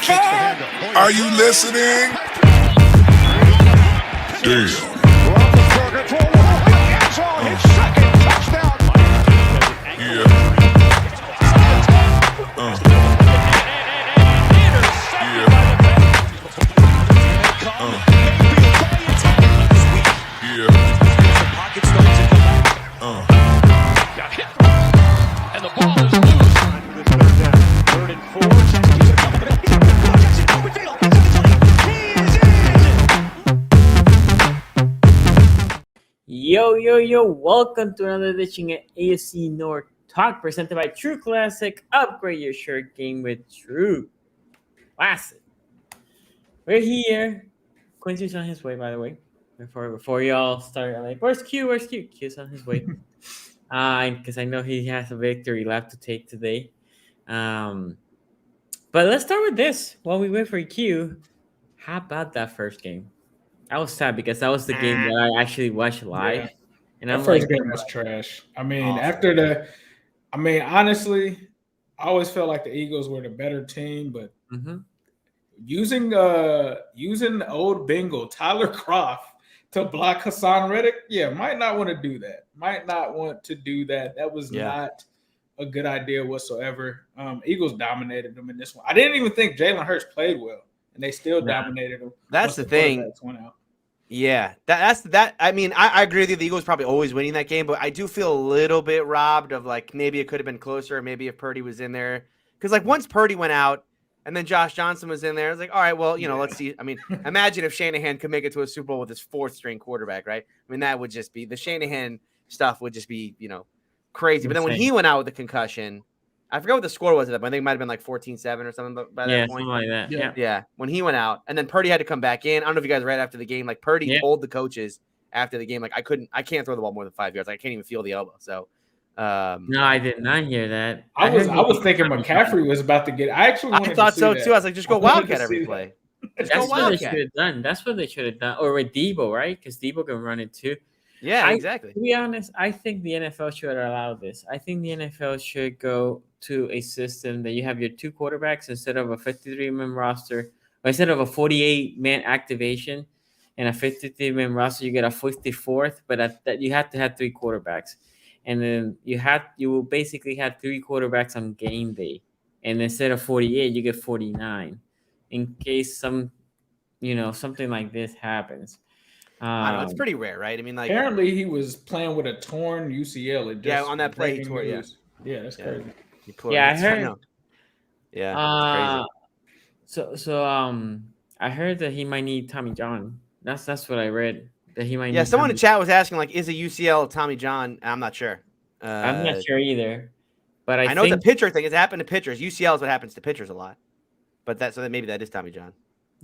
Are you listening? Damn. Yo, welcome to another edition of AFC North Talk presented by True Classic. Upgrade your shirt game with True Classic. We're here. Quincy's on his way, by the way. Before y'all start, like, where's Q? Q's on his way. Because I know he has a victory lap to take today. But let's start with this. While we wait for Q, how about that first game? I was sad because that was the game that I actually watched live. Yeah. And that I'm first like, game was trash. I mean, awful. Honestly, I always felt like the Eagles were the better team, but using the old Bengal, Tyler Croft, to block Hassan Reddick, might not want to do that. That was not a good idea whatsoever. Eagles dominated them in this one. I didn't even think Jalen Hurts played well, and they still dominated them. That's the thing. Went out. Yeah, that's that. I mean, I agree with you. The Eagles probably always winning that game, but I do feel a little bit robbed of, like, maybe it could have been closer. Maybe if Purdy was in there, because, like, once Purdy went out and then Josh Johnson was in there, it's like, all right, well, let's see. I mean, imagine if Shanahan could make it to a Super Bowl with his fourth string quarterback, right? I mean, that would just be the Shanahan stuff would just be crazy. But then when he went out with the concussion, I forgot what the score was at that point. I think it might have been like 14-7 or something by that point. Something like that. Yeah. When he went out, and then Purdy had to come back in. I don't know if you guys read after the game. Like, Purdy told the coaches after the game, like, I can't throw the ball more than 5 yards. I can't even feel the elbow. So, no, I did not hear that. I was thinking McCaffrey was about to get. I thought so too. I was like, just go Wildcat every play. That's what they should have done. That's what they should have done. Or with Debo, right? Because Debo can run it too. Yeah, exactly. To be honest, I think the NFL should allow this. I think the NFL should go to a system that you have your two quarterbacks instead of a 53-man roster, or instead of a 48-man activation and a 53-man roster, you get a 54th, but that you have to have three quarterbacks. And then you will basically have three quarterbacks on game day. And instead of 48, you get 49 in case something like this happens. I don't know. It's pretty rare, right? I mean, like, apparently he was playing with a torn UCL. On that play he tore. Yeah, that's crazy. I heard. Yeah, crazy. So I heard that he might need Tommy John. That's what I read. That he might. Yeah, someone in chat was asking, like, is a UCL Tommy John? I'm not sure. I'm not sure either. But I know it's a pitcher thing. It's happened to pitchers. UCL is what happens to pitchers a lot. But maybe that is Tommy John.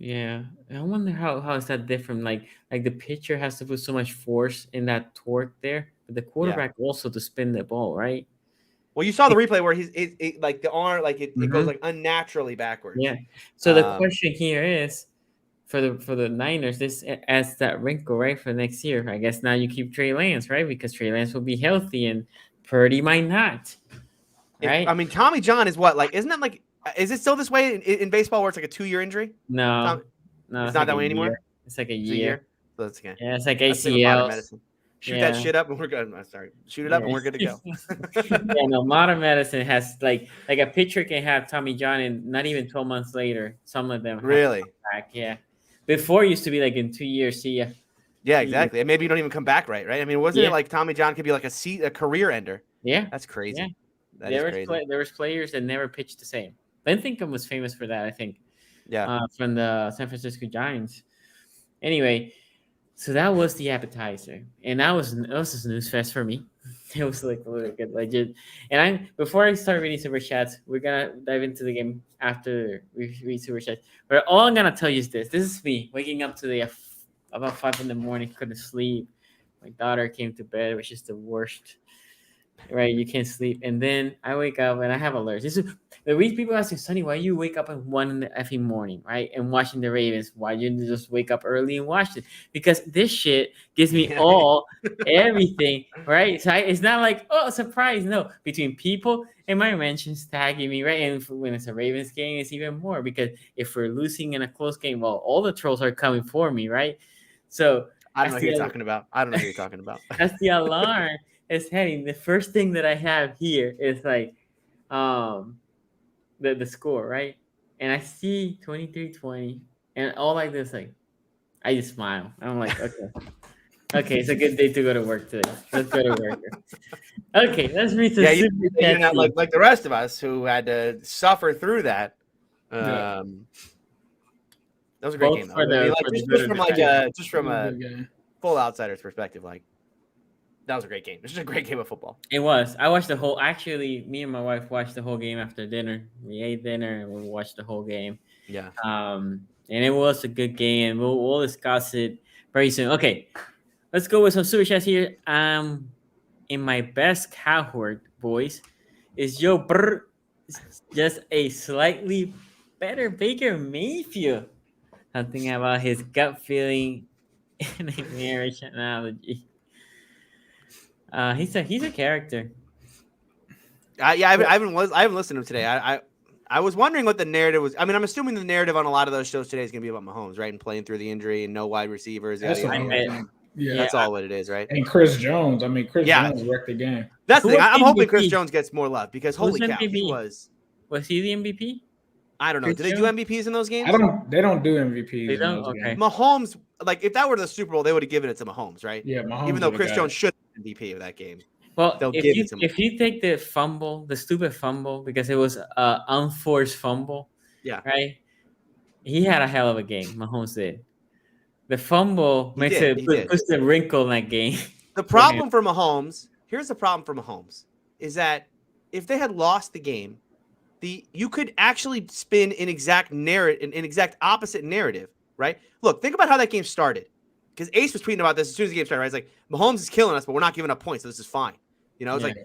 Yeah, I wonder how is that different. Like the pitcher has to put so much force in that torque there, but the quarterback also to spin the ball, right? Well, you saw the replay where he's like the arm, like it goes like unnaturally backwards. Yeah. So the question here is for the Niners, this adds that wrinkle, right, for next year. I guess now you keep Trey Lance, right, because Trey Lance will be healthy and Purdy might not. Right. Tommy John is what, like, isn't that like? Is it still this way in baseball where it's like a 2-year injury? No, it's not like that way anymore. It's like a year. So that's okay. Yeah, it's like ACL. Shoot that shit up and we're good. I'm sorry. Shoot it up and we're good to go. Modern medicine has like a pitcher can have Tommy John and not even 12 months later, some of them really back. Yeah. Before it used to be like in 2 years, see ya. Yeah, exactly. And maybe you don't even come back right? I mean, wasn't it like Tommy John could be like a career ender? Yeah. That's crazy. Yeah. That is crazy. There was players that never pitched the same. Ben Thinkum was famous for that, I think. Yeah. From the San Francisco Giants. Anyway, so that was the appetizer, and that was a snooze fest for me. It was like a little bit legit. And before I start reading super chats, we're gonna dive into the game after we read super chats. But all I'm gonna tell you is this: is me waking up today about 5 a.m, couldn't sleep. My daughter came to bed, which is the worst. Right, you can't sleep, and then I wake up and I have alerts. This is The reason people ask me, Sonny, why you wake up at 1 in the effing morning, right? And watching the Ravens. Why didn't you just wake up early and watch it? Because this shit gives me everything, right? So it's not like, oh, surprise. No, between people and my mentions tagging me, right? And when it's a Ravens game, it's even more because if we're losing in a close game, well, all the trolls are coming for me, right? So I don't know who you're talking about. I don't know who you're talking about. That's the alarm is heading. The first thing that I have here is like the score, right? And I see 23-20, and all like this, like I just smile. I'm like, okay, it's a good day to go to work today. Let's go to work. Okay, let's read some super chat. Not like the rest of us who had to suffer through that. That was a great game, though. Just from a full outsider's perspective, like that was a great game. This is a great game of football. It was. I watched the whole. Actually, me and my wife watched the whole game after dinner. We ate dinner and we watched the whole game. Yeah. And it was a good game. We'll discuss it very soon. Okay, let's go with some super chats here. In my best cowherd voice, is Joe Burr just a slightly better Baker Mayfield? Something about his gut feeling in a marriage analogy. He's a character. I haven't listened to him today. I was wondering what the narrative was. I mean, I'm assuming the narrative on a lot of those shows today is going to be about Mahomes, right? And playing through the injury and no wide receivers. That's all what it is, right? And Chris Jones. I mean, Chris Jones wrecked the game. That's the thing. I'm hoping Chris Jones gets more love because holy cow, he was. Was he the MVP? I don't know. Do they do MVPs in those games? They don't do MVPs. They don't. Okay. Mahomes, like if that were the Super Bowl, they would have given it to Mahomes, right? Yeah, Mahomes. Even though Chris Jones should have been MVP of that game. Well, if you take the fumble, the stupid fumble, because it was an unforced fumble, right? He had a hell of a game. Mahomes did. The fumble puts the wrinkle in that game. The problem for Mahomes, here's the problem for Mahomes, is that if they had lost the game, you could actually spin an exact opposite narrative, right? Look, think about how that game started. Because Ace was tweeting about this as soon as the game started, right? It's like, Mahomes is killing us, but we're not giving up points, so this is fine. You know, it's like,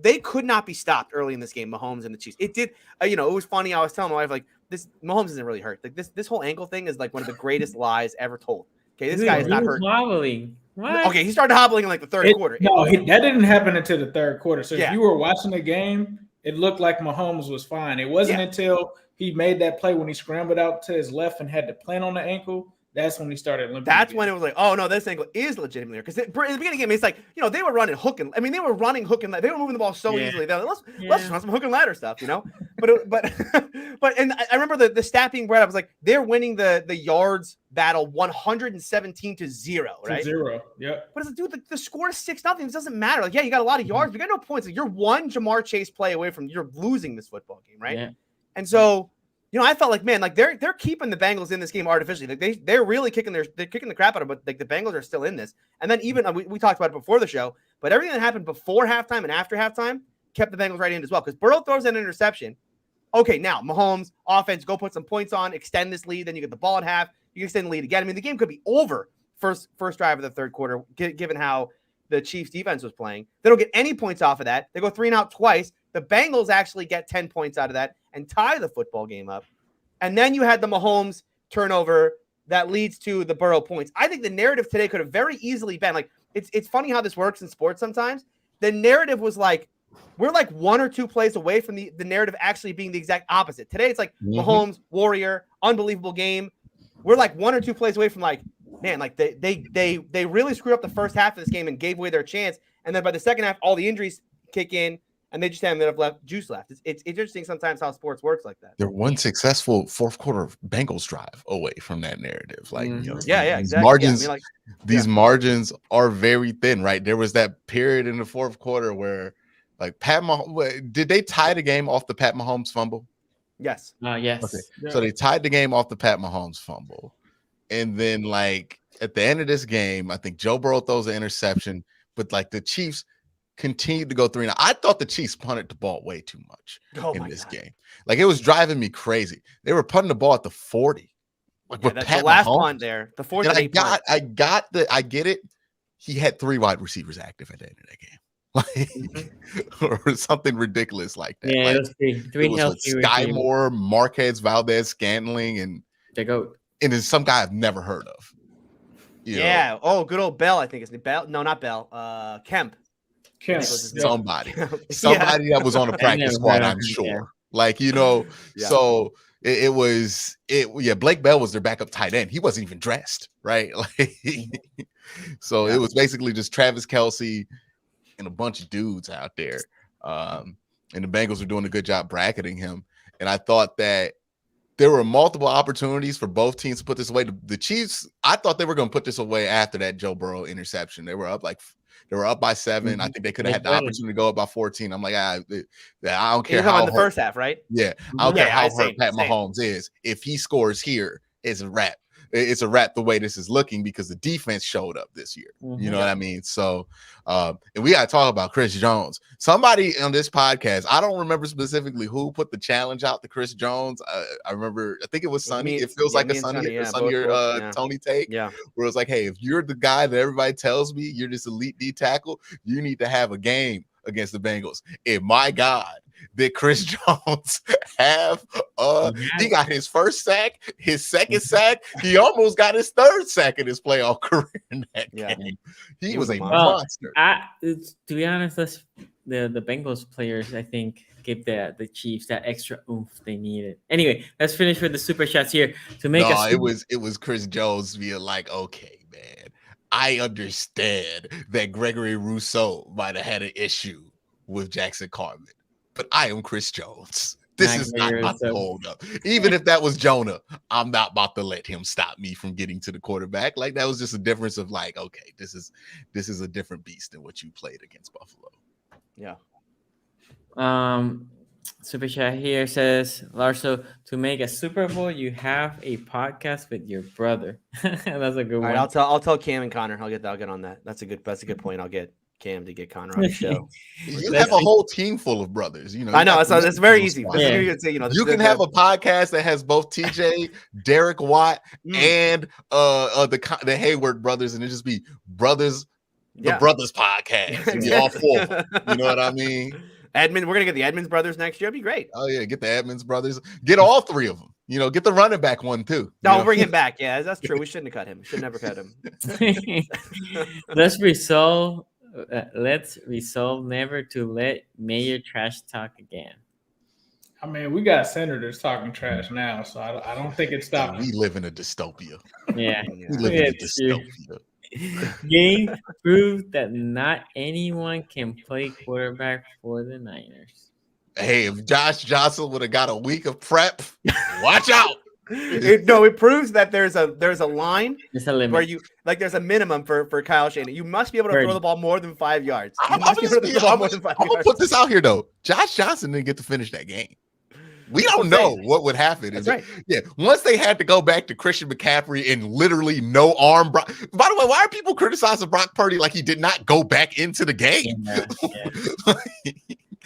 they could not be stopped early in this game, Mahomes and the Chiefs. It did, it was funny. I was telling my wife, like, this Mahomes isn't really hurt. Like, this whole ankle thing is like one of the greatest lies ever told. Okay, this guy is not hurt. Wobbling. What? Okay, he started hobbling in like the third quarter. That didn't happen until the third quarter. So if you were watching the game, it looked like Mahomes was fine. It wasn't until he made that play when he scrambled out to his left and had to plant on the ankle. That's when he started limping. That's when it was like, oh no, this ankle is legitimately because in the beginning of the game, it's like they were running hook and they were running hook and they were moving the ball so easily. They're like, let's run some hook and ladder stuff, But and I remember the stat being brought up. I was like, they're winning the yards battle 117-0, right? 0, yeah. But it's like, dude, the score is 6-0. It doesn't matter. Like, you got a lot of yards, but you got no points. Like, you're one Jamar Chase play away from you're losing this football game, right? Yeah. And so. I felt like, man, like they're keeping the Bengals in this game artificially. Like they're really kicking the crap out of it, but like the Bengals are still in this. And then even we talked about it before the show, but everything that happened before halftime and after halftime kept the Bengals right in as well. Because Burrow throws an interception. Okay, now Mahomes offense, go put some points on, extend this lead. Then you get the ball at half. You extend the lead again. I mean, the game could be over first drive of the third quarter, given how the Chiefs defense was playing. They don't get any points off of that. They go 3 and out twice. The Bengals actually get 10 points out of that and tie the football game up. And then you had the Mahomes turnover that leads to the Burrow points. I think the narrative today could have very easily been like, it's funny how this works in sports sometimes. The narrative was like, we're like 1 or 2 plays away from the narrative actually being the exact opposite. Today, it's like Mahomes, Warrior, unbelievable game. We're like 1 or 2 plays away from like, man, like they really screwed up the first half of this game and gave away their chance. And then by the second half, all the injuries kick in. And they just haven't enough juice left. It's interesting sometimes how sports works like that. They're one successful fourth quarter Bengals drive away from that narrative. Like, exactly. Margins, these margins are very thin, right? There was that period in the fourth quarter where, like, Pat Mahomes, did they tie the game off the Pat Mahomes fumble? Yes. Yes. Okay. Yeah. So they tied the game off the Pat Mahomes fumble. And then, like, at the end of this game, I think Joe Burrow throws an interception, but, like, the Chiefs continued to go 3 and out. I thought the Chiefs punted the ball way too much in this game. Like, it was driving me crazy. They were punting the ball at the 40. Like, with Pat the last Mahomes. punt there, the fourth. And I get it. He had 3 wide receivers active at the end of that game. like or something ridiculous like that. Yeah, Like, it was three it was healthy with Sky receivers. Moore, Marquez Valdez Scantling, and The GOAT. it's some guy I've never heard of. You know, Yeah. Oh, good old Bell. I think it's Bell. No, not Bell. Kemp. Kemp. somebody Yeah. that was on a practice never squad, heard of I'm him, sure. yeah. Like, you know, Yeah. so Blake Bell was their backup tight end. He wasn't even dressed, right? Like, so Yeah. it was basically just Travis Kelce and a bunch of dudes out there. And the Bengals were doing a good job bracketing him. And I thought that there were multiple opportunities for both teams to put this away. The Chiefs, I thought they were going to put this away after that Joe Burrow interception. They were up by 7. I think they could have had the opportunity to go up by 14. I'm like, I don't care how in the first half, right? Yeah, I don't care how hurt same. Mahomes is. If he scores here, it's a wrap. It's a wrap the way this is looking because the defense showed up this year. You know what I mean? So, and we got to talk about Chris Jones. Somebody on this podcast, I don't remember specifically who put the challenge out to Chris Jones. I think it was Sonny. It feels like a Sonny Tony take. Yeah. Where it's like, hey, if you're the guy that everybody tells me you're this elite D tackle, you need to have a game against the Bengals. And my God, did Chris Jones have he got his first sack, his second sack, he almost got his third sack in his playoff career in that game. He was a monster. To be honest, the Bengals players, I think, gave the Chiefs that extra oomph they needed. Anyway, let's finish with the super chats here to make it was Chris Jones being like, okay, man, I understand that Gregory Rousseau might have had an issue with Jackson Carman, but I am Chris Jones. This is not about to hold up. Even if that was Jonah, I'm not about to let him stop me from getting to the quarterback. Like, that was just a difference of like, okay, this is a different beast than what you played against Buffalo. Yeah. Super chat here says, Larso, to make a Super Bowl, you have a podcast with your brother. That's a good one. All right, I'll tell Cam and Connor. I'll get on that. That's a good point. I'll get Cam to get Connor on the show. You have a whole team full of brothers. You know, I know. So it's very easy. Yeah. You can have a podcast that has both TJ, Derek Watt, and the Hayward brothers, and it just be brothers, the brothers podcast. It'd be all 4. You know what I mean? Edmund, we're gonna get the Edmonds brothers next year. It'd be great. Oh yeah, get the Edmonds brothers. Get all 3 of them. You know, get the running back one too. No, bring him back. Yeah, that's true. We shouldn't have cut him. Should never cut him. Let's resolve never to let Mayor trash talk again. I mean, we got senators talking trash now, so I don't think it's stopping. We live in a dystopia. Yeah, we live in a dystopia. Game proved that not anyone can play quarterback for the Niners. Hey, if Josh Johnson would have got a week of prep, watch out. It proves that there's a line where you there's a minimum for Kyle Shanahan. You must be able to throw the ball more than 5 yards. I'm gonna put this out here though. Josh Johnson didn't get to finish that game. We don't know what would happen. That's right. Yeah. Once they had to go back to Christian McCaffrey and literally no arm. By the way, why are people criticizing Brock Purdy like he did not go back into the game?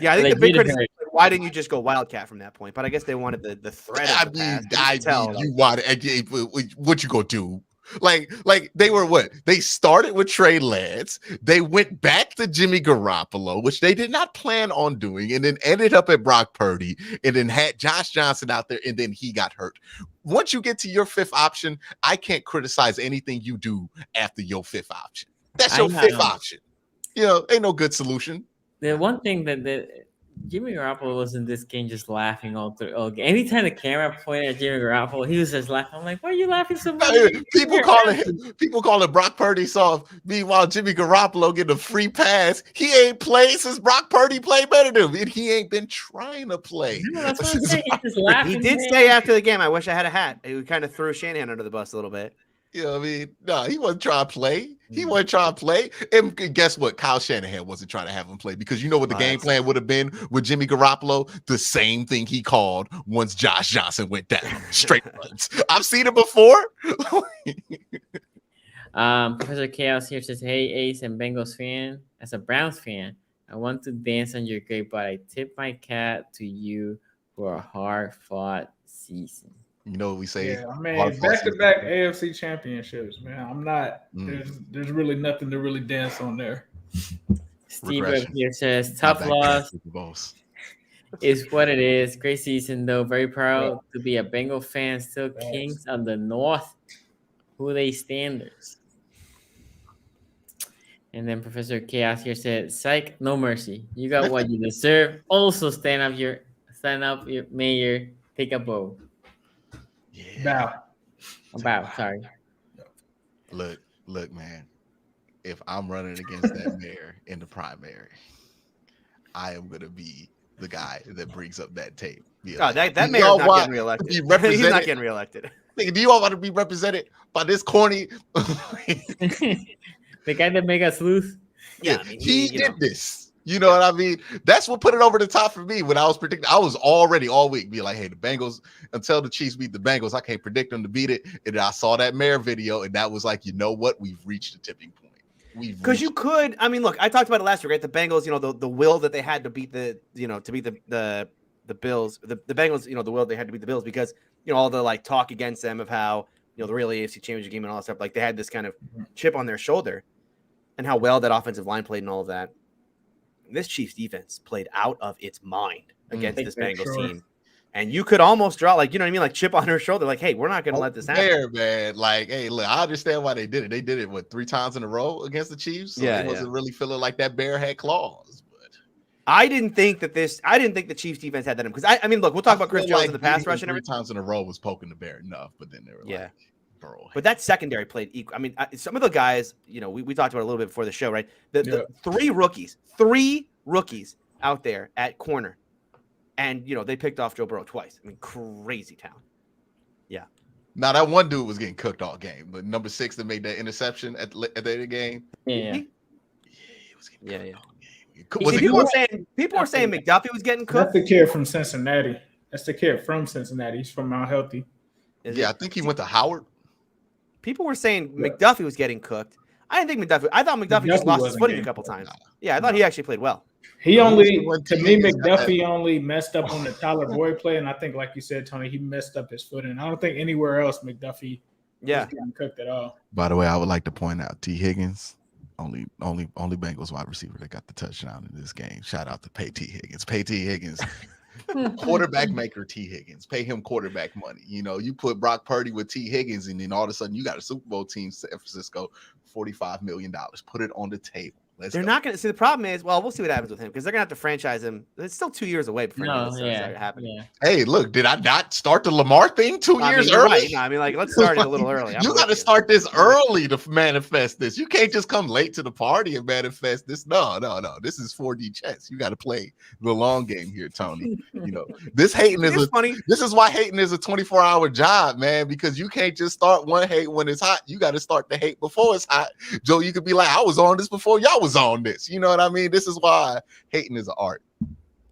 Yeah, I think the big criticism is why didn't you just go Wildcat from that point? But I guess they wanted the threat. You wanted what you gonna do? Like they were what? They started with Trey Lance. They went back to Jimmy Garoppolo, which they did not plan on doing, and then ended up at Brock Purdy, and then had Josh Johnson out there, and then he got hurt. Once you get to your 5th option, I can't criticize anything you do after your 5th option. That's your 5th option. You know, ain't no good solution. The one thing that Jimmy Garoppolo was in this game just laughing all through. Anytime the camera pointed at Jimmy Garoppolo, he was just laughing. I'm like, why are you laughing so much? People call it Brock Purdy soft. Meanwhile, Jimmy Garoppolo getting a free pass. He ain't played since Brock Purdy played better than him. And he ain't been trying to play. No, that's what I'm saying. He's just laughing. He did say after the game, I wish I had a hat. He kind of threw Shanahan under the bus a little bit. You know what I mean? No, he wasn't trying to play. He wasn't trying to play. And guess what? Kyle Shanahan wasn't trying to have him play because you know what the game plan would have been with Jimmy Garoppolo? The same thing he called once Josh Johnson went down. Straight runs. I've seen it before. Professor Chaos here says, hey, Ace and Bengals fan. As a Browns fan, I want to dance on your grave, but I tip my cat to you for a hard-fought season. You know what we say? Yeah, I mean, back-to-back AFC championships, man. I'm not. There's really nothing to really dance on there. Steve Regression. here says Not tough back-to-back loss Super Bowls. is what it is. Great season though. Very proud to be a Bengal fan. Still Thanks. Kings of the North. Who they standards? And then Professor Chaos here said, "Psych, no mercy. You got what you deserve. Also stand up, your mayor. Take a bow." Bow. Sorry. Look, man. If I'm running against that mayor in the primary, I am gonna be the guy that brings up that tape. That mayor's not getting reelected. He's not getting reelected. Do you all want to be represented by this corny? The guy that make us lose. Yeah, I mean, he did this. You know what I mean? That's what put it over the top for me when I was predicting. I was already all week be like, hey, the Bengals, until the Chiefs beat the Bengals, I can't predict them to beat it. And I saw that mayor video, and that was like, you know what? We've reached a tipping point. Because you could, I mean, look, I talked about it last week, right? The Bengals, the will that they had to beat the Bills, the Bengals, the will they had to beat the Bills because, all the like talk against them of how, the real AFC Championship game and all that stuff, like they had this kind of chip on their shoulder and how well that offensive line played and all of that. This Chiefs defense played out of its mind against this Bengals team. And you could almost draw, like, you know what I mean? Like chip on her shoulder. Like, hey, we're not going to let this happen. There, man. Like, hey, look, I understand why they did it. They did it, 3 times in a row against the Chiefs? So it wasn't really feeling like that bear had claws. But I didn't think the Chiefs defense had that in. Because, I mean, look, we'll talk about Chris Jones in the pass rush and everything. 3 times in a row was poking the bear enough, but then they were like, bro. But that secondary played equal. I mean, some of the guys, we talked about it a little bit before the show, right? The 3 rookies out there at corner. And, they picked off Joe Burrow twice. I mean, crazy talent. Yeah. Now, that one dude was getting cooked all game. But number 6 that made that interception at the end of the game. Yeah. He was getting cooked all game. People were saying McDuffie was getting cooked. That's the kid from Cincinnati. He's from Mount Healthy. I think he went to Howard. People were saying McDuffie was getting cooked. I didn't think McDuffie. I thought McDuffie just lost his footing a couple times. Yeah, I thought he actually played well. McDuffie only messed up on the Tyler Boyd play, and I think, like you said, Tony, he messed up his footing. I don't think anywhere else McDuffie was getting cooked at all. By the way, I would like to point out T. Higgins, only Bengals wide receiver that got the touchdown in this game. Shout out to T. Higgins. Quarterback maker T. Higgins. Pay him quarterback money. You put Brock Purdy with T. Higgins, and then all of a sudden you got a Super Bowl team, San Francisco, $45 million. Put it on the table. They're not going to see. The problem is, we'll see what happens with him because they're going to have to franchise him. It's still 2 years away before this starts happening. Yeah. Hey, look, did I not start the Lamar thing 2 years early? Right. No, I mean, like, let's start it a little early. You got to start this early to manifest this. You can't just come late to the party and manifest this. No. This is 4D chess. You got to play the long game here, Tony. This hating is funny. This is why hating is a 24-hour job, man, because you can't just start one hate when it's hot. You got to start the hate before it's hot. Joe, you could be like, I was on this before y'all was on this. You know what I mean? This is why hating is an art.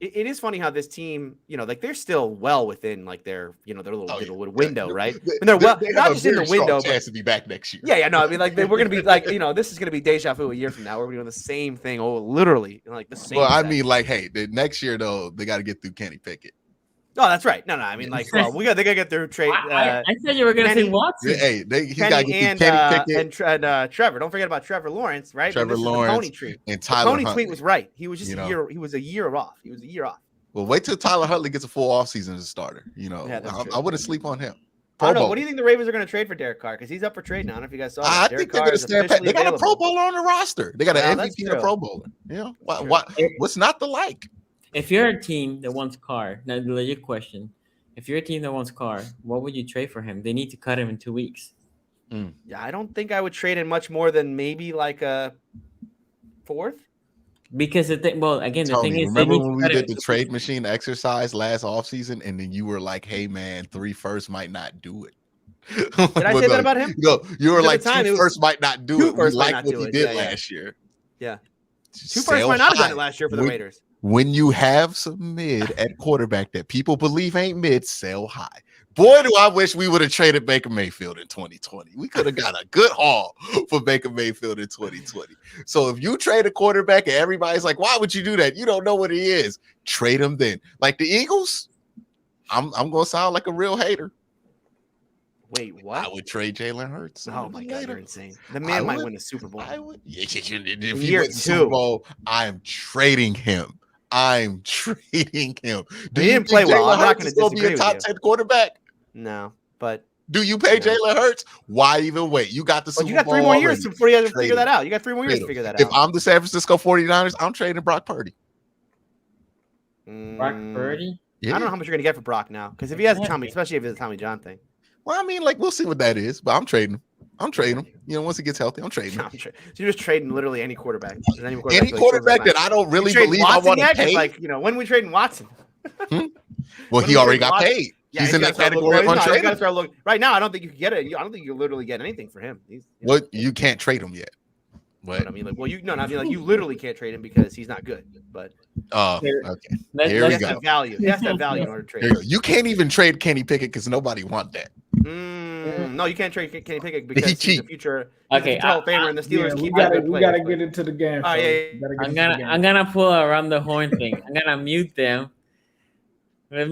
It is funny how this team, like they're still well within like their little window, right? And they're well, not just in the window, but chance to be back next year. Yeah, no, I mean, like we're gonna be like, this is gonna be deja vu a year from now. We're doing the same thing, literally, like the same. Well, I mean, like, hey, the next year though, they got to get through Kenny Pickett. No, that's right. No, I mean, like, they gotta get their trade. I said you were gonna say Watson. Hey, he's got to get through Kenny Pickett and Trevor. Don't forget about Trevor Lawrence, right? Trevor Lawrence and Tyler. Pony tweet was right. He was just a year. He was a year off. Well, wait till Tyler Huntley gets a full offseason as a starter. I wouldn't sleep on him. I don't know. What do you think the Ravens are going to trade for Derek Carr? Because he's up for trade now. I don't know if you guys saw that. I think they're going to stand pat. They got a Pro Bowler on the roster. They got an MVP and a Pro Bowler. What's not to like? If you're a team that wants Carr, now the legit question. If you're a team that wants Carr, what would you trade for him? They need to cut him in 2 weeks. Yeah, I don't think I would trade in much more than maybe like a 4th. Because the thing is, remember when we did the trade machine exercise last offseason, and then you were like, "Hey, man, 3 firsts might not do it." Did I say that about him? No, you were like, 2 firsts might not do it. We like what he did last year. Yeah, 2 firsts might not have done it last year for the Raiders. When you have some mid at quarterback that people believe ain't mid, sell high. Boy, do I wish we would have traded Baker Mayfield in 2020. We could have got a good haul for Baker Mayfield in 2020. So if you trade a quarterback and everybody's like, why would you do that? You don't know what he is. Trade him then. Like the Eagles, I'm going to sound like a real hater. Wait, I what? would trade Jalen Hurts. Oh my God, later. you're insane. The man might win a Super Bowl. I would. If In he year wins the Super 2. Bowl, I'm trading him. I'm trading him. Do He you didn't play think well. Jalen I'm not Hurts going is to going to be a disagree with top you. 10 quarterback? No, but Do you pay No. Jalen Hurts? Why even wait? You got the but Super you got Bowl 3 more years already. before you have to Trade figure him. that out. You got 3 more years Trade to him. figure that If out. I'm the San Francisco 49ers, I'm trading Brock Purdy. Brock Purdy. I don't know how much you're going to get for Brock now, because if he has a Tommy, especially if it's a Tommy John thing. Well, I mean, like, we'll see what that is, but I'm trading him. You know, once he gets healthy, I'm trading him. So you're just trading literally any quarterback. Any quarterback that I don't really believe I want to pay. Like, when we trading Watson? Well, he already got paid. Yeah, he's in that category of untradeable. Right now, I don't think you can get it. I don't think you literally get anything for him. Well, you can't trade him yet. But I mean, like, you literally can't trade him because he's not good. But okay, Here we go. That value. He has to have value in order to trade. Here you go. You can't even trade Kenny Pickett because nobody wants that. No, you can't trade Kenny Pickett because He he's cheap. the future. Okay, Hall of Famer, and the Steelers we keep gotta good players, get into the game. Oh, yeah, fellas. I'm gonna pull a around the horn thing. I'm gonna mute them. Let's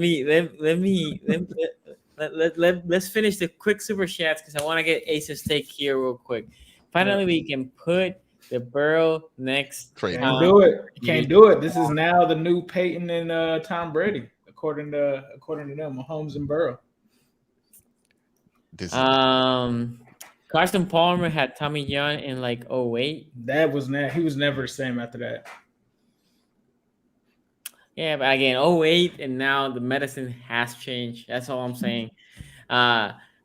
finish the quick super chats because I want to get Ace's take here real quick. Finally, we can put the Burrow next. Trade. Can't do it. Can't do it. This is now the new Peyton and Tom Brady, according to them, Mahomes and Burrow. Carson Palmer had Tommy John in like 08. That was he was never the same after that. Yeah, but again, 08, and now the medicine has changed. That's all I'm saying.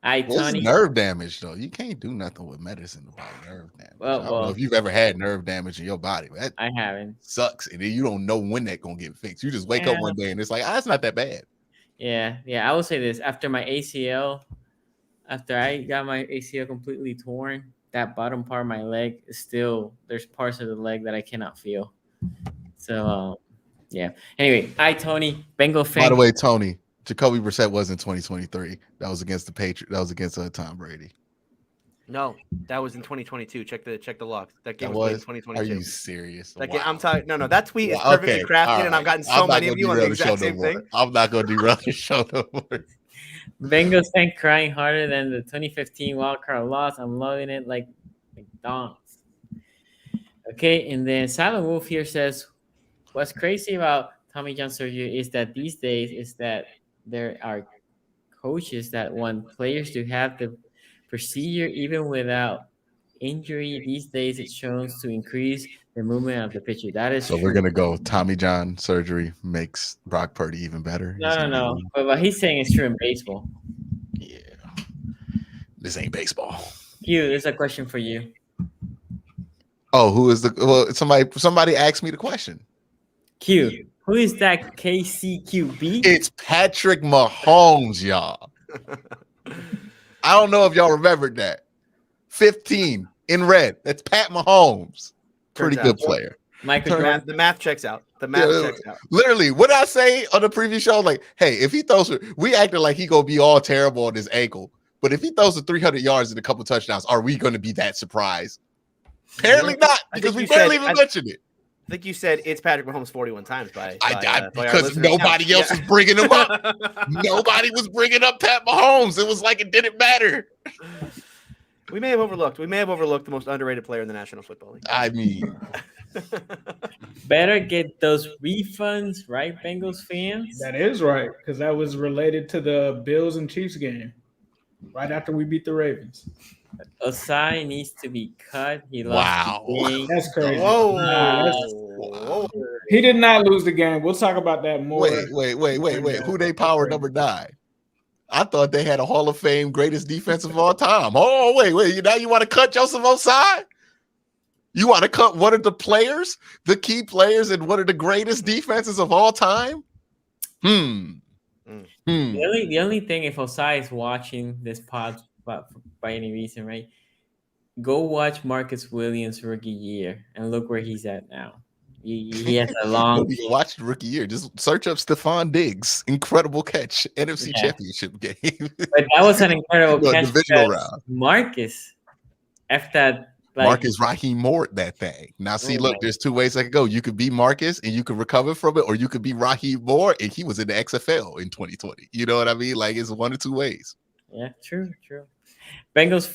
It's nerve damage, though. You can't do nothing with medicine about nerve damage. I don't know if you've ever had nerve damage in your body. That I haven't. Sucks. And then you don't know when that's going to get fixed. You just wake up one day and it's like, it's not that bad. Yeah. I will say this. After I got my ACL completely torn, that bottom part of my leg is still, there's parts of the leg that I cannot feel. So, yeah. Anyway, Tony, Bengal fan. By the way, Tony, Jacoby Brissett was in 2023. That was against the Patriots. That was against Tom Brady. No, that was in 2022. Check the logs. That game was played in 2022. Are you serious? That game, I'm talking. No, that tweet is perfectly crafted, right. And I've gotten so many of you on the exact same thing. I'm not going to derail the show no more. Bengals fan crying harder than the 2015 wildcard loss. I'm loving it like McDonald's. Okay, and then Silent Wolf here says, what's crazy about Tommy John surgery is that these days is that there are coaches that want players to have the procedure even without injury. These days it's shown to increase the movement of the pitcher. That is so true. We're gonna go Tommy John surgery makes Brock Purdy even better. No. But he's saying it's true in baseball. Yeah. This ain't baseball. Hugh, there's a question for you. Oh, who is somebody asked me the question. Q. Who is that KCQB? It's Patrick Mahomes, y'all. I don't know if y'all remembered that. 15 in red. That's Pat Mahomes. Pretty good player. The math checks out. The math checks out. Literally, what I say on the previous show, like, hey, if he throws, we acted like he gonna be all terrible on his ankle. But if he throws the 300 yards and a couple touchdowns, are we gonna be that surprised? Apparently not, because we barely even mentioned it. I think you said it's Patrick Mahomes 41 times because nobody else was bringing him up. Nobody was bringing up Pat Mahomes. It was like it didn't matter. We may have overlooked the most underrated player in the National Football League. I mean, better get those refunds, right, Bengals fans? That is right, because that was related to the Bills and Chiefs game right after we beat the Ravens. Osai needs to be cut. He lost the game. That's crazy. Whoa. He did not lose the game. We'll talk about that more. Wait. Who they power number 9? I thought they had a Hall of Fame greatest defense of all time. Oh, wait. Now you want to cut Joseph Osai? You want to cut one of the players, the key players in one of the greatest defenses of all time? The only thing, if Osai is watching this pod by any reason, right? Go watch Marcus Williams' rookie year and look where he's at now. He has a long. Watch the rookie year. Just search up Stephon Diggs. Incredible catch. NFC Championship game. But that was an incredible catch. Divisional round. Marcus, after that, Marcus Raheem Moore that thing. Now, see, look, there's 2 ways I could go. You could be Marcus and you could recover from it, or you could be Raheem Moore and he was in the XFL in 2020. You know what I mean? Like, it's 1 or 2 ways. Yeah, true. Bengals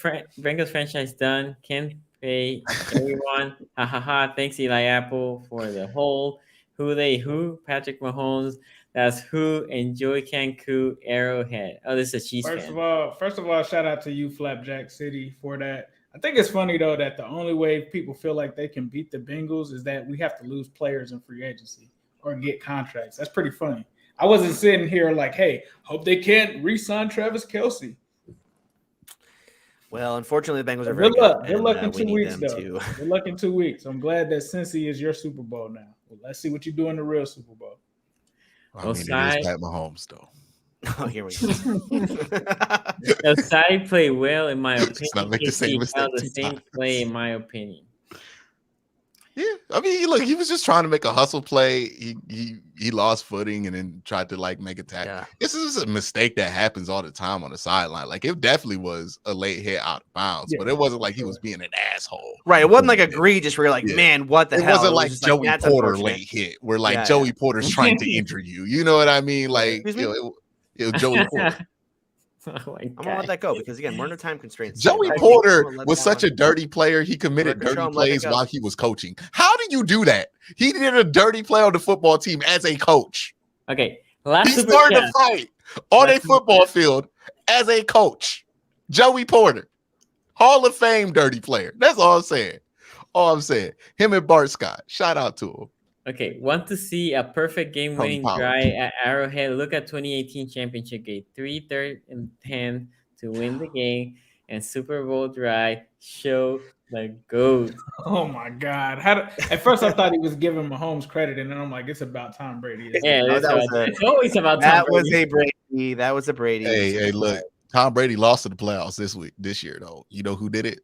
franchise done. Can't pay everyone. Ha ha ha. Thanks, Eli Apple, for the whole. Who they who? Patrick Mahomes. That's who. Enjoy Cancun Arrowhead. Oh, this is a Chiefs First fan. of all, shout out to you, Flapjack City, for that. I think it's funny though that the only way people feel like they can beat the Bengals is that we have to lose players in free agency or get contracts. That's pretty funny. I wasn't sitting here like, hey, hope they can't re-sign Travis Kelce. Well, unfortunately, the Bengals are very Good luck. good. Good luck in We 2 need weeks, them though. to. Good luck in 2 weeks. I'm glad that Cincy is your Super Bowl now. Well, let's see what you do in the real Super Bowl. I mean, it is Pat Mahomes, though. Oh, here we go. Osai played well, in my opinion. Let's not make the same mistake the same play, in my opinion. Yeah, I mean, look, he was just trying to make a hustle play. He lost footing and then tried to like make a tackle. Yeah. This is a mistake that happens all the time on the sideline. Like it definitely was a late hit out of bounds, but it wasn't like he was being an asshole. Right. It wasn't like egregious where you're like, man, what the hell? It wasn't like was Joey that's Porter late hit where like Joey Porter's trying to injure you. You know what I mean? Like it was Joey Porter. I'm gonna let that go because again, we're under time constraints. Joey Porter was such a dirty player. He committed dirty plays while he was coaching. How do you do that? He did a dirty play on the football team as a coach. Okay, he started a fight on a football field as a coach. Joey Porter, Hall of Fame dirty player. That's all I'm saying. Him and Bart Scott. Shout out to him. Okay, want to see a perfect game-winning drive at Arrowhead? Look at 2018 championship game. 3 3rd and 10 to win the game, and Super Bowl drive. Show the GOAT. Oh my God! At first I thought he was giving Mahomes credit, and then I'm like, it's about Tom Brady. Yeah, it's always about Tom Brady. That was a Brady. Hey, look, Tom Brady lost to the playoffs this year though. You know who did it?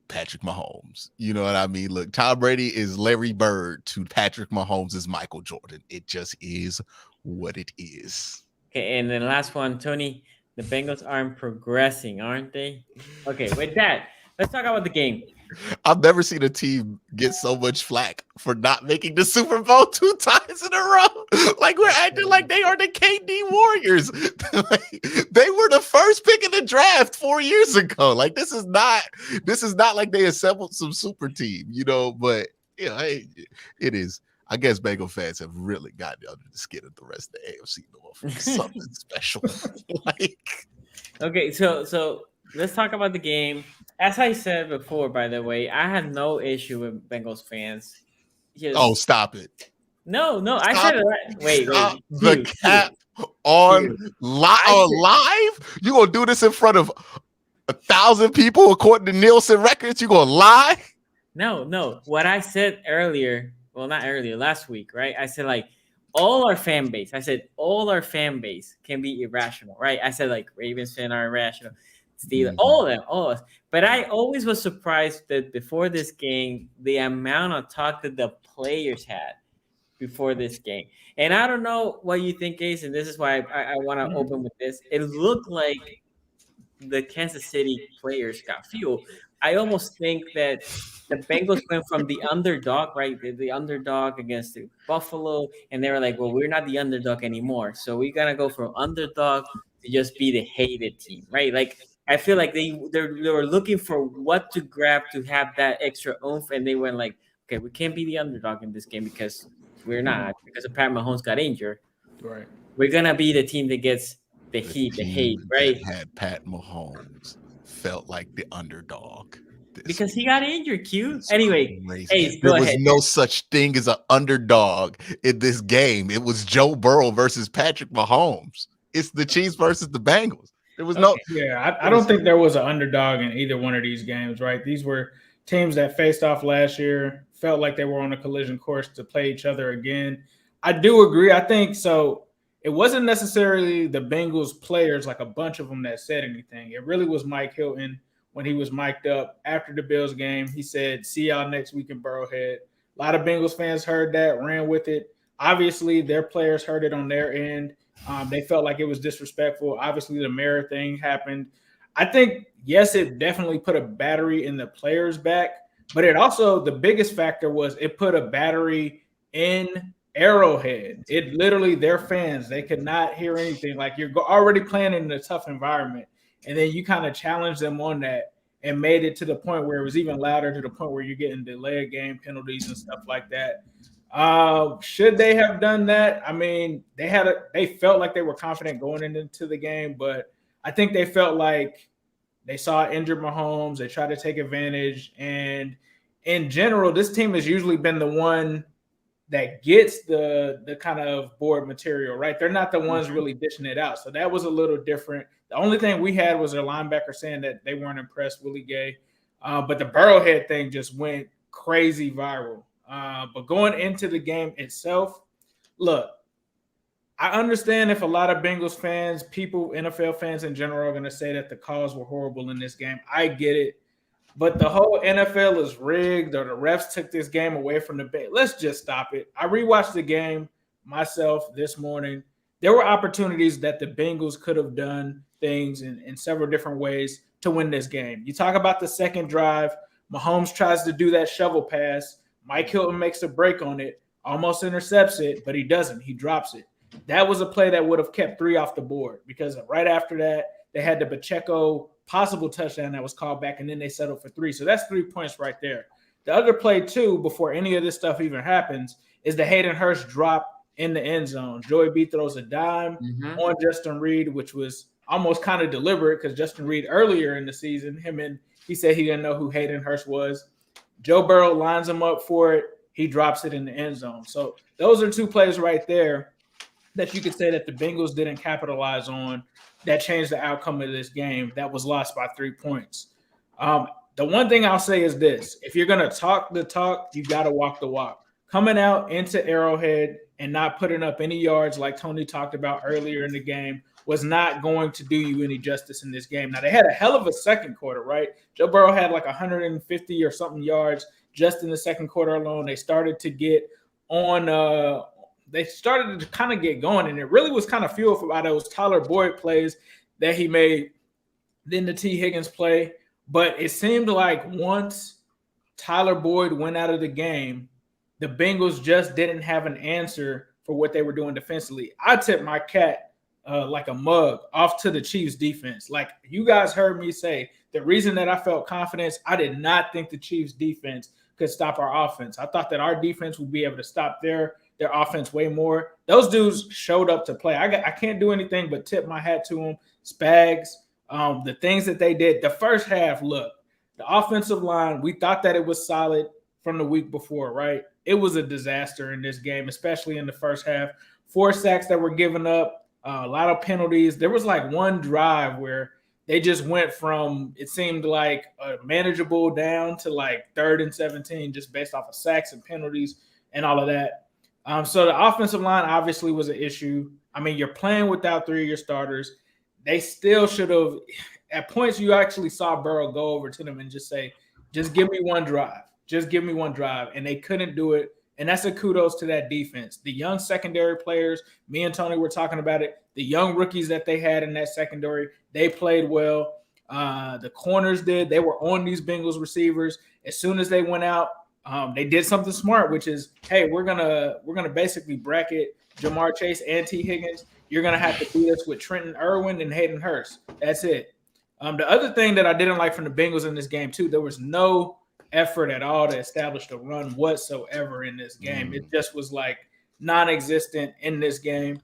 Patrick Mahomes. You know what I mean? Look, Tom Brady is Larry Bird to Patrick Mahomes is Michael Jordan. It just is what it is. Okay, and then last one, Tony, the Bengals aren't progressing, aren't they? Okay, with that, let's talk about the game. I've never seen a team get so much flack for not making the Super Bowl 2 times in a row. Like we're acting like they are the KD Warriors. Like, they were the first pick in the draft 4 years ago. Like this is not like they assembled some super team, you know. But yeah, it is. I guess Bengal fans have really gotten under the skin of the rest of the AFC North. Something special. Okay, so let's talk about the game. As I said before, by the way, I had no issue with Bengals fans. Stop it. No, I said it. Wait. The cap on live? You gonna do this in front of 1,000 people according to Nielsen records? You gonna lie? No. What I said earlier, well, not earlier, last week, right? I said like all our fan base can be irrational, right? I said like Ravens fans are irrational. Steelers, all of us. But I always was surprised that before this game, the amount of talk that the players had before this game. And I don't know what you think, Ace, and this is why I want to open with this. It looked like the Kansas City players got fuel. I almost think that the Bengals went from the underdog, right? The underdog against the Buffalo, and they were like, well, we're not the underdog anymore. So we're going to go from underdog to just be the hated team, right? Like, I feel like they were looking for what to grab to have that extra oomph, and they went like, okay, we can't be the underdog in this game because we're not, because of Pat Mahomes got injured. Right. We're going to be the team that gets the hate, right? Had Pat Mahomes felt like the underdog. Because he got injured, Q. Anyway, Ace, there was no such thing as an underdog in this game. It was Joe Burrow versus Patrick Mahomes. It's the Chiefs versus the Bengals. There was no. Yeah, I don't think there was an underdog in either one of these games, right? These were teams that faced off last year, felt like they were on a collision course to play each other again. I do agree. I think so. It wasn't necessarily the Bengals players, like a bunch of them that said anything. It really was Mike Hilton when he was mic'd up after the Bills game. He said, see y'all next week in Burrowhead. A lot of Bengals fans heard that, ran with it. Obviously, their players heard it on their end. They felt like it was disrespectful. Obviously, the mayor thing happened. I think, yes, it definitely put a battery in the players' back, but it also, the biggest factor was it put a battery in Arrowhead. It literally, their fans, they could not hear anything. Like, you're already playing in a tough environment. and then you kind of challenged them on that and made it to the point where it was even louder, to the point where you're getting delayed game penalties and stuff like that. Should they have done that? I mean, they felt like they were confident going into the game, but I think they felt like they saw injured Mahomes. They tried to take advantage, and in general, this team has usually been the one that gets the kind of board material, right? They're not the ones really dishing it out. So that was a little different. The only thing we had was their linebacker saying that they weren't impressed, Willie Gay. But the Burrowhead thing just went crazy viral. But going into the game itself, look, I understand if a lot of Bengals fans, people, NFL fans in general, are going to say that the calls were horrible in this game. I get it. But the whole NFL is rigged, or the refs took this game away from the Bengals. Let's just stop it. I rewatched the game myself this morning. There were opportunities that the Bengals could have done things in several different ways to win this game. You talk about the second drive. Mahomes tries to do that shovel pass. Mike Hilton makes a break on it, almost intercepts it, but he doesn't. He drops it. That was a play that would have kept 3 off the board, because right after that, they had the Pacheco possible touchdown that was called back, and then they settled for 3. So that's 3 points right there. The other play, too, before any of this stuff even happens, is the Hayden Hurst drop in the end zone. Joey B throws a dime on Justin Reed, which was almost kind of deliberate, because Justin Reed earlier in the season, he said he didn't know who Hayden Hurst was. Joe Burrow lines him up for it. He drops it in the end zone. So those are 2 plays right there that you could say that the Bengals didn't capitalize on that changed the outcome of this game that was lost by 3 points. The one thing I'll say is this: if you're going to talk the talk, you got to walk the walk. Coming out into Arrowhead and not putting up any yards like Tony talked about earlier in the game was not going to do you any justice in this game. Now, they had a hell of a second quarter, right? Joe Burrow had like 150 or something yards just in the second quarter alone. They started to get on they started to kind of get going, and it really was kind of fueled by those Tyler Boyd plays that he made, then the T. Higgins play. But it seemed like once Tyler Boyd went out of the game, the Bengals just didn't have an answer for what they were doing defensively. I tipped my cat like a mug off to the Chiefs defense. Like you guys heard me say, the reason that I felt confidence, I did not think the Chiefs defense could stop our offense. I thought that our defense would be able to stop their offense way more. Those dudes showed up to play. I can't do anything but tip my hat to them. Spags, the things that they did. The first half, look, the offensive line, we thought that it was solid from the week before, right? It was a disaster in this game, especially in the first half. 4 sacks that were given up, a lot of penalties. There was like one drive where they just went from, it seemed like a manageable down to like 3rd and 17 just based off of sacks and penalties and all of that. So the offensive line obviously was an issue. I mean, you're playing without 3 of your starters. They still should have, at points you actually saw Burrow go over to them and just say, just give me one drive. Just give me one drive. And they couldn't do it. And that's a kudos to that defense. The young secondary players, me and Tony were talking about it, the young rookies that they had in that secondary, they played well. The corners did. They were on these Bengals receivers. As soon as they went out, they did something smart, which is, hey, we're gonna basically bracket Jamar Chase and T. Higgins. You're gonna have to do this with Trenton Irwin and Hayden Hurst. That's it. The other thing that I didn't like from the Bengals in this game too, there was no effort at all to establish the run whatsoever in this game. It just was like non-existent in this game.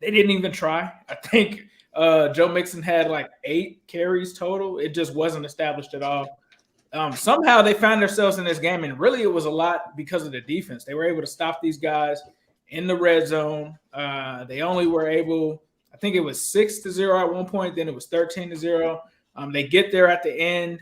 They didn't even try. I think Joe Mixon had like 8 carries total. It just wasn't established at all. Somehow they found themselves in this game, and really it was a lot because of the defense. They were able to stop these guys in the red zone. They only were able, I think it was 6-0 at one point, then it was 13-0. They get there at the end.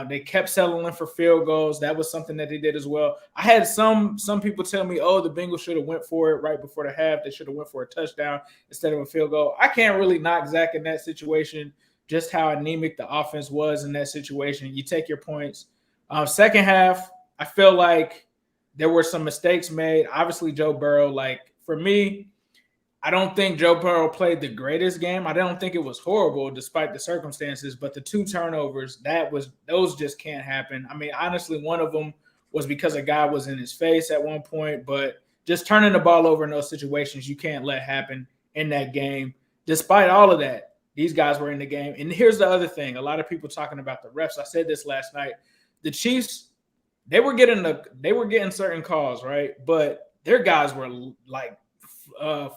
They kept settling for field goals. That was something that they did as well. I had some people tell me, oh, the Bengals should have went for it right before the half. They should have went for a touchdown instead of a field goal. I can't really knock Zach in that situation, just how anemic the offense was in that situation. You take your points. Second half, I feel like there were some mistakes made. Obviously, Joe Burrow, like for me, I don't think Joe Burrow played the greatest game. I don't think it was horrible despite the circumstances, but the 2 turnovers, those just can't happen. I mean, honestly, one of them was because a guy was in his face at one point, but just turning the ball over in those situations, you can't let happen in that game. Despite all of that, these guys were in the game. And here's the other thing. A lot of people talking about the refs. I said this last night. The Chiefs, they were getting certain calls, right? But their guys were like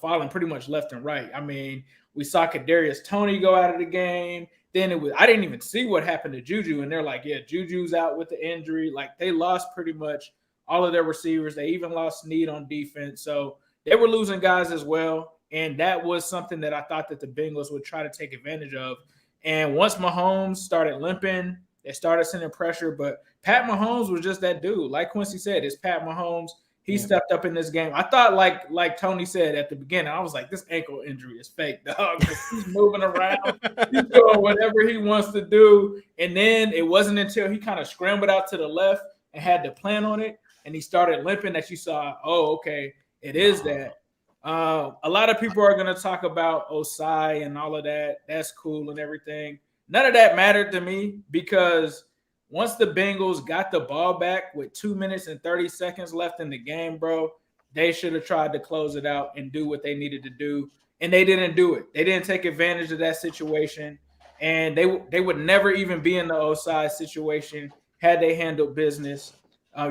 falling pretty much left and right. I mean, we saw Kadarius Toney go out of the game. Then I didn't even see what happened to Juju. And they're like, yeah, Juju's out with the injury. Like, they lost pretty much all of their receivers. They even lost Snead on defense. So they were losing guys as well. And that was something that I thought that the Bengals would try to take advantage of. And once Mahomes started limping, they started sending pressure. But Pat Mahomes was just that dude. Like Quincy said, it's Pat Mahomes. He stepped up in this game. I thought, like Tony said at the beginning, I was like, this ankle injury is fake, dog. He's moving around. He's doing whatever he wants to do. And then it wasn't until he kind of scrambled out to the left and had to plan on it, and he started limping that you saw, oh, okay, it is that. A lot of people are going to talk about Osai and all of that. That's cool and everything. None of that mattered to me because once the Bengals got the ball back with 2 minutes and 30 seconds left in the game, bro, they should have tried to close it out and do what they needed to do. And they didn't do it. They didn't take advantage of that situation. And they would never even be in the Osai situation had they handled business.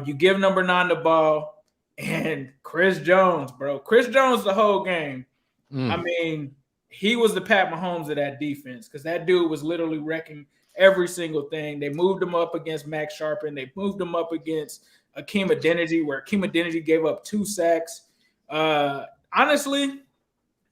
You give number 9 the ball, and Chris Jones, bro. Chris Jones the whole game. I mean, he was the Pat Mahomes of that defense because that dude was literally wrecking every single thing. They moved him up against Max Sharpen. They moved him up against Akeem Adeniji, where Akeem Adeniji gave up 2 sacks. Honestly,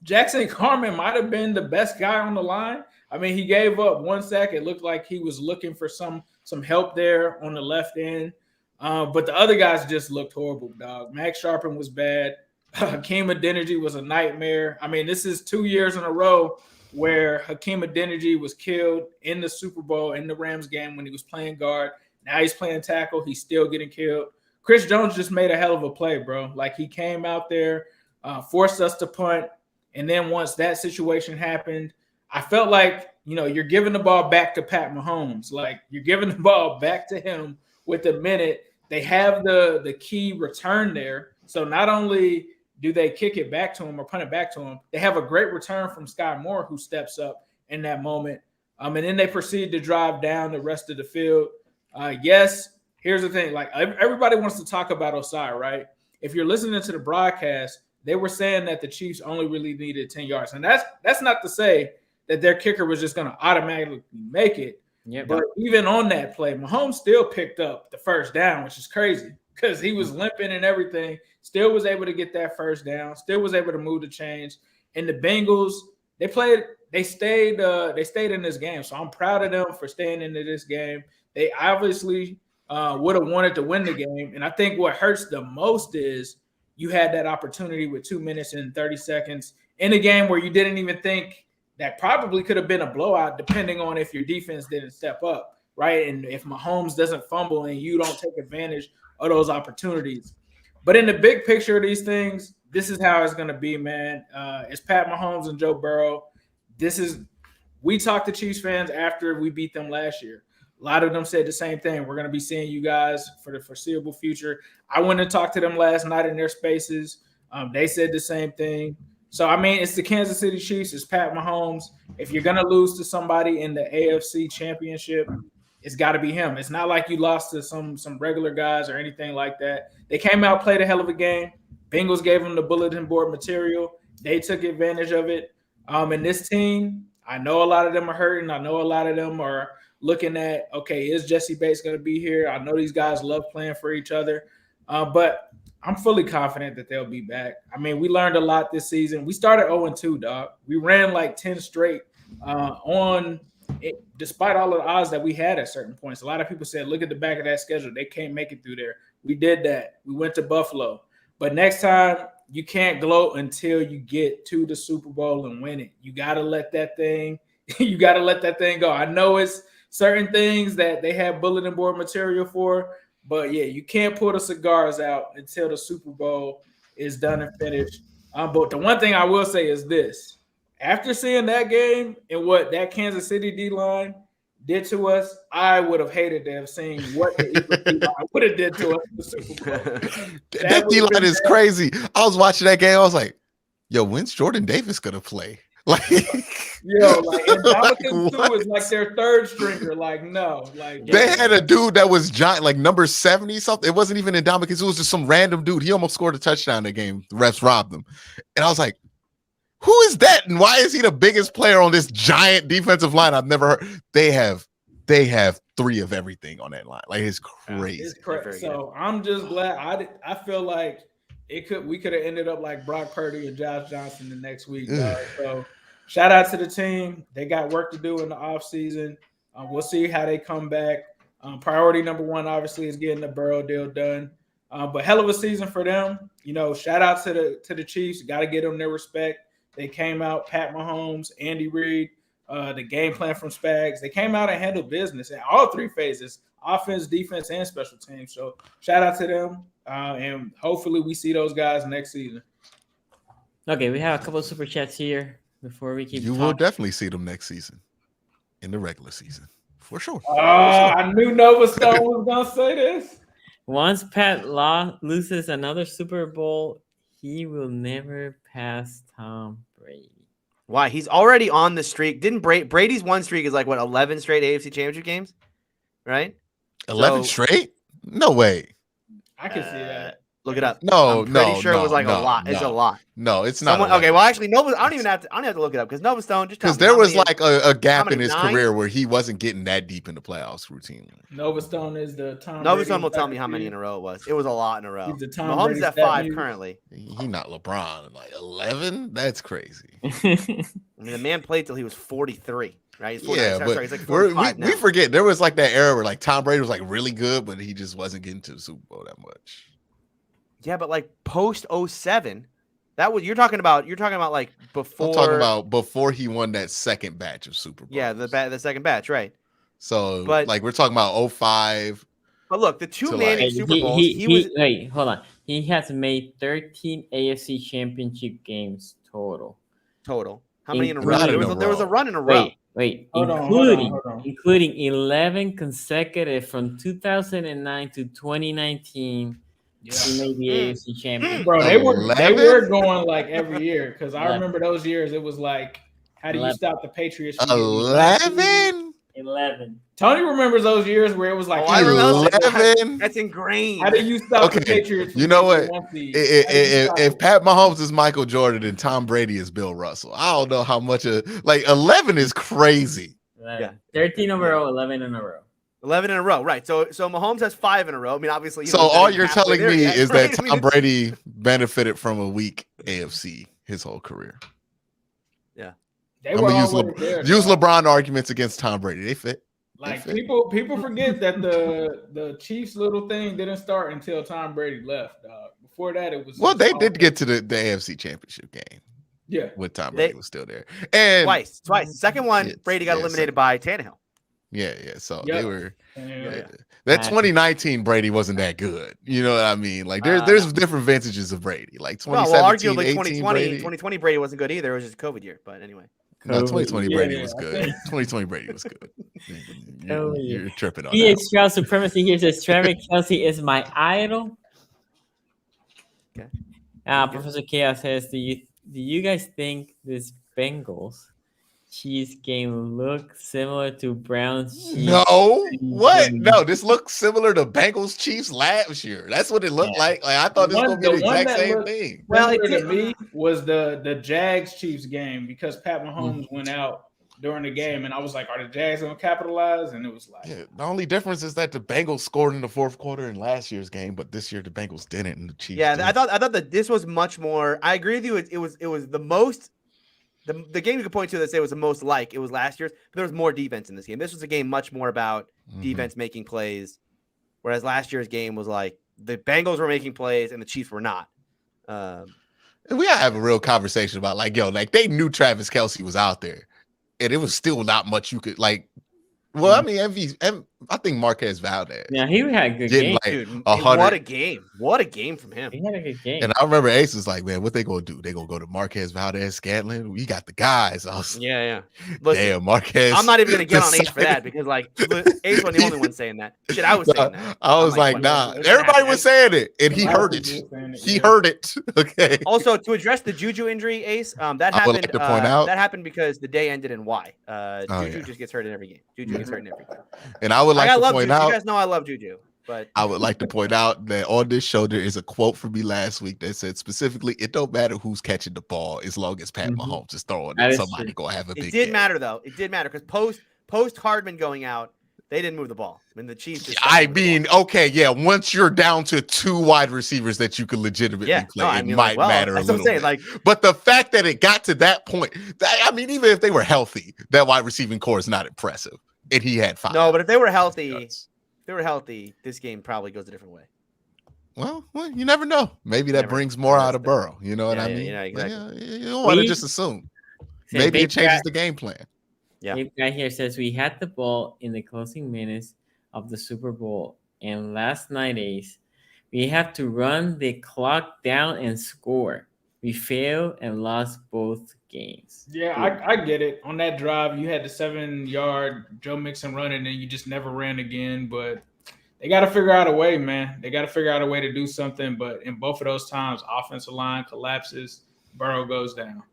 Jackson Carman might have been the best guy on the line. I mean, he gave up 1 sack. It looked like he was looking for some help there on the left end. But the other guys just looked horrible, dog. Max Sharpen was bad. Hakeem Adeniji was a nightmare. I mean, this is 2 years in a row where Hakeem Adeniji was killed in the Super Bowl in the Rams game when he was playing guard. Now he's playing tackle. He's still getting killed. Chris Jones just made a hell of a play, bro. Like, he came out there, forced us to punt. And then once that situation happened, I felt like, you're giving the ball back to Pat Mahomes. Like, you're giving the ball back to him with a minute. They have the key return there. So not only do they kick it back to him or punt it back to him, they have a great return from Sky Moore, who steps up in that moment. And then they proceed to drive down the rest of the field. Yes, here's the thing. Like, everybody wants to talk about Osai, right? If you're listening to the broadcast, they were saying that the Chiefs only really needed 10 yards. And that's not to say that their kicker was just going to automatically make it. Yeah, but even on that play, Mahomes still picked up the first down, which is crazy because he was limping and everything. Still was able to get that first down. Still was able to move the chains. And the Bengals, they stayed in this game. So I'm proud of them for staying into this game. They obviously would have wanted to win the game. And I think what hurts the most is you had that opportunity with 2 minutes and 30 seconds in a game where you didn't even think that probably could have been a blowout, depending on if your defense didn't step up, right? And if Mahomes doesn't fumble and you don't take advantage of those opportunities. But in the big picture of these things, this is how it's going to be, man. It's Pat Mahomes and Joe Burrow. We talked to Chiefs fans after we beat them last year. A lot of them said the same thing. We're going to be seeing you guys for the foreseeable future. I went and talked to them last night in their spaces. They said the same thing. So, I mean, it's the Kansas City Chiefs. It's Pat Mahomes. If you're going to lose to somebody in the AFC Championship, it's got to be him. It's not like you lost to some regular guys or anything like that. They came out, played a hell of a game. Bengals gave them the bulletin board material. They took advantage of it. And this team, I know a lot of them are hurting. I know a lot of them are looking at, okay, is Jesse Bates going to be here? I know these guys love playing for each other. But I'm fully confident that they'll be back. I mean, we learned a lot this season. We started 0-2, dog. We ran like 10 straight despite all of the odds that we had at certain points. A lot of people said, look at the back of that schedule. They can't make it through there. We did that. We went to Buffalo. But next time, you can't gloat until you get to the Super Bowl and win it. You got to let that thing go. I know it's certain things that they have bulletin board material for, but yeah, you can't pull the cigars out until the Super Bowl is done and finished. But the one thing I will say is this. After seeing that game and what that Kansas City D-line did to us, I would have hated to have seen what the Eagles D-line would have did to us in the Super Bowl. That D-line is crazy. I was watching that game. I was like, yo, when's Jordan Davis going to play? Like, and Dominican what? too is like their third stringer. Like, no, like They had a dude that was giant, like number 70 something. It wasn't even in Dominican. It was just some random dude. He almost scored a touchdown that game. The refs robbed him. And I was like, who is that? And why is he the biggest player on this giant defensive line? I've never heard. They have 3 of everything on that line. Like, it's crazy. It's crazy. So I'm just glad. I feel like we could have ended up like Brock Purdy and Josh Johnson the next week. So shout out to the team. They got work to do in the offseason. We'll see how they come back. Priority number 1, obviously, is getting the Burrow deal done. But hell of a season for them. Shout out to the Chiefs. Got to give them their respect. They came out, Pat Mahomes, Andy Reid, the game plan from Spags. They came out and handled business in all 3 phases, offense, defense, and special teams. So shout out to them. And hopefully we see those guys next season. Okay, we have a couple of super chats here before we keep You talking. will definitely see them next season in the regular season. For sure. I knew Nova Stone was going to say this. Once Pat Law loses another Super Bowl, he will never pass Tom Brady. Why? He's already on the streak. Didn't Brady's one streak is like what 11 straight AFC Championship games, right? 11 straight? No way. I can see that. Look it up. No, I'm pretty sure it was like a lot. It's a lot. No, it's not. Okay, well, actually, Nova. I don't even have to look it up because Nova Stone just because there was like a gap in his career where he wasn't getting that deep in the playoffs routinely. Nova Stone is the Tom. Nova Stone will tell me how many in a row it was. It was a lot in a row. Mahomes is at 5 currently. He not LeBron. Like 11. That's crazy. I mean, the man played till he was 43. Right? He's yeah, but he's like we forget there was like that era where like Tom Brady was like really good, but he just wasn't getting to the Super Bowl that much. Yeah, but like post 07, that was you're talking about like before. I'm talking about before he won that second batch of Super Bowls. Yeah, the second batch, right? So, but like we're talking about 05. But look, the 2 Manning Super Bowls. Wait, hold on. He has made 13 AFC Championship games total. How many in a row? There was a run in a row. Wait, including 11 consecutive from 2009 to 2019. Yeah. He made the AFC champion. Bro, they were going like every year because I remember those years. It was like, how do you stop the Patriots? 11. Tony remembers those years where it was like 11. That's ingrained. How do you stop the Patriots? You know what? If Pat Mahomes is Michael Jordan and Tom Brady is Bill Russell, I don't know how much 11 is crazy. 11. Yeah, 13 in a row, 11 in a row. 11 in a row, right? So Mahomes has 5 in a row. I mean, obviously. So all you're telling me is that Tom Brady benefited from a weak AFC his whole career. Yeah, I'm gonna use LeBron arguments against Tom Brady. They fit. Like people forget that the Chiefs' little thing didn't start until Tom Brady left. Before that, it was they did get to the AFC Championship game. Yeah, when Tom Brady was still there, and twice. Second one, Brady got eliminated by Tannehill. Yeah. So they were. That 2019 Brady wasn't that good. You know what I mean? Like there's different vintages of Brady. Like 2017, arguably 2020 Brady wasn't good either. It was just a COVID year. But anyway. No, 2020 Brady was good. 2020 Brady was good. You're tripping on that. Strauss Supremacy here says Travis Kelce is my idol. Okay. Professor Chaos says, do you guys think this Bengals Chiefs game look similar to Browns Chiefs? No. What? No, this looks similar to Bengals Chiefs last year. That's what it looked like. Like I thought this was gonna be the exact same thing. Well, to me was the Jags Chiefs game because Pat Mahomes went out during the game, and I was like, are the Jags gonna capitalize? And it was like, the only difference is that the Bengals scored in the fourth quarter in last year's game, but this year the Bengals didn't, and the Chiefs. Yeah, I thought that this was much more. I agree with you. It was the most. The game you could point to that say was the most like it was last year's, but there was more defense in this game. This was a game much more about defense making plays, whereas last year's game was like the Bengals were making plays and the Chiefs were not. We gotta have a real conversation about like they knew Travis Kelce was out there, and it was still not much you could like. Well, I mean, I think Marquez Valdez. Yeah, he had a good Getting game. like Dude, 100. what a game. What a game from him. He had a good game. And I remember Ace was like, man, what they gonna do? They gonna go to Marquez Valdez Scantlin? We got the guys. I was Yeah. Listen, damn, Marquez. I'm not even gonna get on Ace for decided- that because like Ace wasn't the only one saying that. Shit, I was saying that. I was I'm like, what- nah. what's Everybody happening? was saying it, and he A lot of heard it. people saying it, He yeah. heard it. Okay. Also, to address the Juju injury, Ace, that I would happened. like to point out- that happened because the day ended in Y. Juju yeah. just gets hurt in every game. Juju gets hurt in every game. And I would like I to love point Juju. You out. guys know I love Juju, but I would like to point out that on this show there is a quote from me last week that said specifically, "It don't matter who's catching the ball as long as Pat Mahomes is throwing That it. is Somebody true. gonna have a big it did game." matter though. It did matter because post Hardman going out, they didn't move the ball. I mean, the Chiefs. Just I stopped moving the mean, ball. okay, yeah. Once you're down to 2 wide receivers that you can legitimately Yeah, play, no, I it mean, might like, well, matter a that's what little I'm saying. bit. Like, But the fact that it got to that point, I mean, even if they were healthy, that wide receiving core is not impressive. And he had 5. no, but if they were healthy, this game probably goes a different way. Well, you never know. Maybe that Never. brings more Never out of know. Burrow. You know what Yeah, I yeah, mean? yeah, exactly. You don't want to We- just assume. Say, Maybe it Big changes Cat- the game plan. Yeah. Big Guy here says we had the ball in the closing minutes of the Super Bowl, and last night, Ace, we have to run the clock down and score. We failed and lost both games. Yeah, I get it. On that drive, you had the 7-yard Joe Mixon run, and then you just never ran again. But they got to figure out a way, man. They got to figure out a way to do something. But in both of those times, offensive line collapses, Burrow goes down.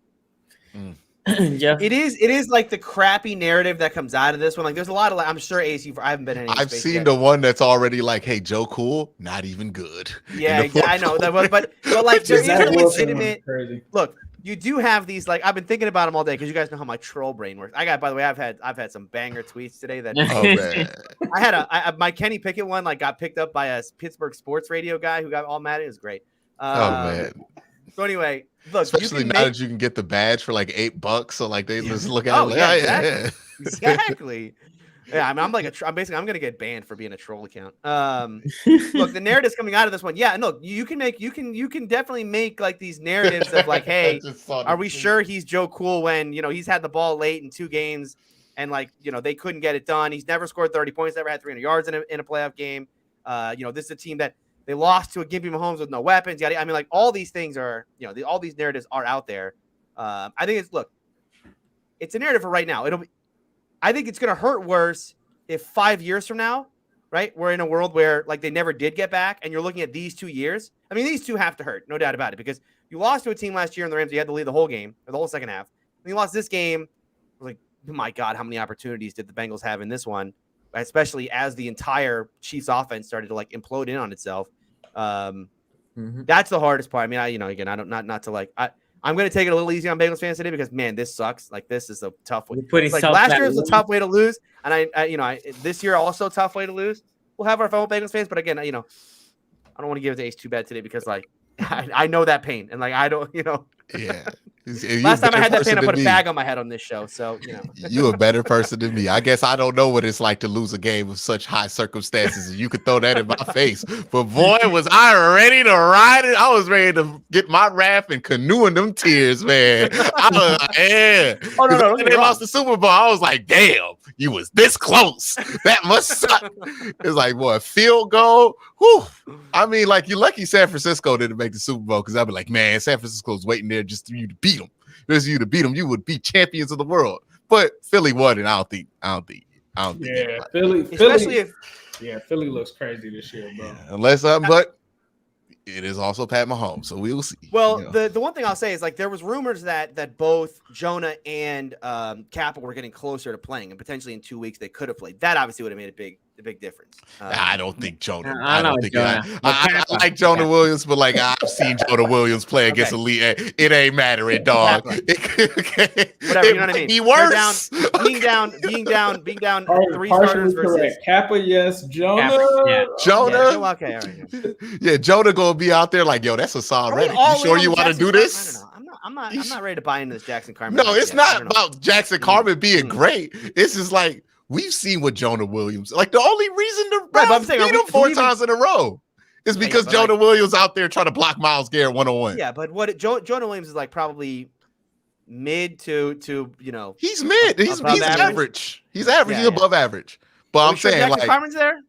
Jeff, It is like the crappy narrative that comes out of this one. Like, there's a lot of like, I'm sure Ace, I haven't been in. Any I've space seen yet. the one that's already like, "Hey, Joe Cool, not even good." Yeah, In the I know fourth that was, but like there is Zach a Wilson legitimate. was crazy. Look, you do have these like I've been thinking about them all day because you guys know how my troll brain works. By the way, I've had some banger tweets today that Oh man, I had my Kenny Pickett one like got picked up by a Pittsburgh sports radio guy who got all mad. It was great. oh man. So anyway, look, Especially you now can that you can get the badge for like $8, so like they just look at Oh, it like, yeah, yeah. exactly. Yeah, I mean, I'm gonna get banned for being a troll account. Look, the narratives coming out of this one, yeah, and look, you can definitely make like these narratives of like, hey, are we sure he's Joe Cool when he's had the ball late in 2 games and like they couldn't get it done. He's never scored 30 points, never had 300 yards in a playoff game. This is a team that they lost to a Gimpy Mahomes with no weapons. I mean, like all these things are all these narratives are out there. I think it's a narrative for right now. I think it's going to hurt worse if 5 years from now, right, we're in a world where like they never did get back, and you're looking at these 2 years. I mean, these two have to hurt, no doubt about it, because you lost to a team last year in the Rams. You had to lead the whole game or the whole second half. And you lost this game. Like, oh my God, how many opportunities did the Bengals have in this one? Especially as the entire Chiefs offense started to like implode in on itself. That's the hardest part. I mean, again, I don't not to like I'm going to take it a little easy on Bengals fans today because, man, this sucks. Like, this is a tough way. Like, last year was a tough way to lose, and I this year also a tough way to lose. We'll have our fellow Bengals fans, but again, I don't want to give it to Ace too bad today because, like, I know that pain, and like I don't, Yeah. Last time I had that pain, I put a bag on my head on this show. So, You a better person than me. I guess I don't know what it's like to lose a game with such high circumstances. And you could throw that in my face. But boy, was I ready to ride it. I was ready to get my raft and canoeing them tears, man. I was like, yeah. Oh, no, When they lost the Super Bowl, I was like, damn, you was this close. That must suck. It's like, boy, a field goal. Whew. I mean, like, you're lucky San Francisco didn't make the Super Bowl because I'd be like, man, San Francisco's waiting there just for you to beat them. Just for you to beat them, you would be champions of the world. But Philly won, and I don't think. Yeah, Philly, especially if Philly looks crazy this year, bro. Yeah, but it is also Pat Mahomes, so we'll see. Well, the one thing I'll say is like there was rumors that both Jonah and Kappa were getting closer to playing, and potentially in 2 weeks they could have played. That obviously would have made a big difference. I don't think Jonah. I don't think Jonah. I like Jonah Williams, but like I've seen Jonah Williams play against elite. It ain't mattering, dog. Whatever, you know what I mean? Be worse. Being down 3 starters Partially versus correct. Kappa, yes. Jonah. Kappa, yeah. Jonah. Yeah, okay, all right. Yeah, Jonah gonna be out there like, yo, that's a solid Are we ready. all You sure in you on want to Jackson do Carman? this? I don't know. I'm not ready to buy into this Jackson Carman. No, it's idea. I not don't know. about Jackson Carman being great. It's just like we've seen with Jonah Williams. Like the only reason the but I'm Browns saying, beat him 4 times in a row is because but Jonah Williams out there trying to block Myles Garrett 1-on-1. Yeah, but Jonah Williams is like probably mid to He's mid. He's above average. He's average. Yeah, He's above average. But Are I'm we sure saying, Jackson like, Carmen's there?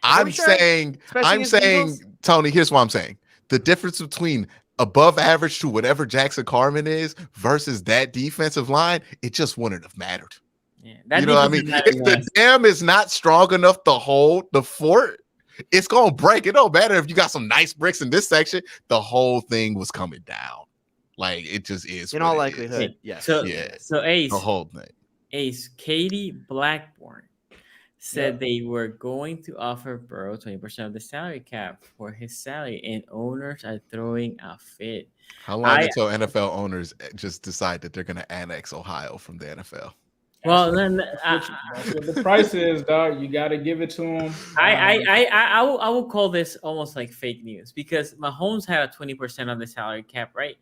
I'm we sure? saying, Especially I'm against the saying, Eagles? Tony, here's what I'm saying. The difference between above average to whatever Jackson Carmen is versus that defensive line, it just wouldn't have mattered. Yeah, that You know what I mean? If the dam is not strong enough to hold the fort, it's gonna break. It don't matter if you got some nice bricks in this section. The whole thing was coming down. Like it just is. In what all it likelihood, is. yes. So, Yeah. so Ace, The whole thing. Ace, Katie Blackburn said they were going to offer Burrow 20% of the salary cap for his salary, and owners are throwing a fit. How long until NFL owners just decide that they're gonna annex Ohio from the NFL? Well, then That's what the price is, dog. You got to give it to him. I will call this almost like fake news because Mahomes had a 20% on the salary cap, right?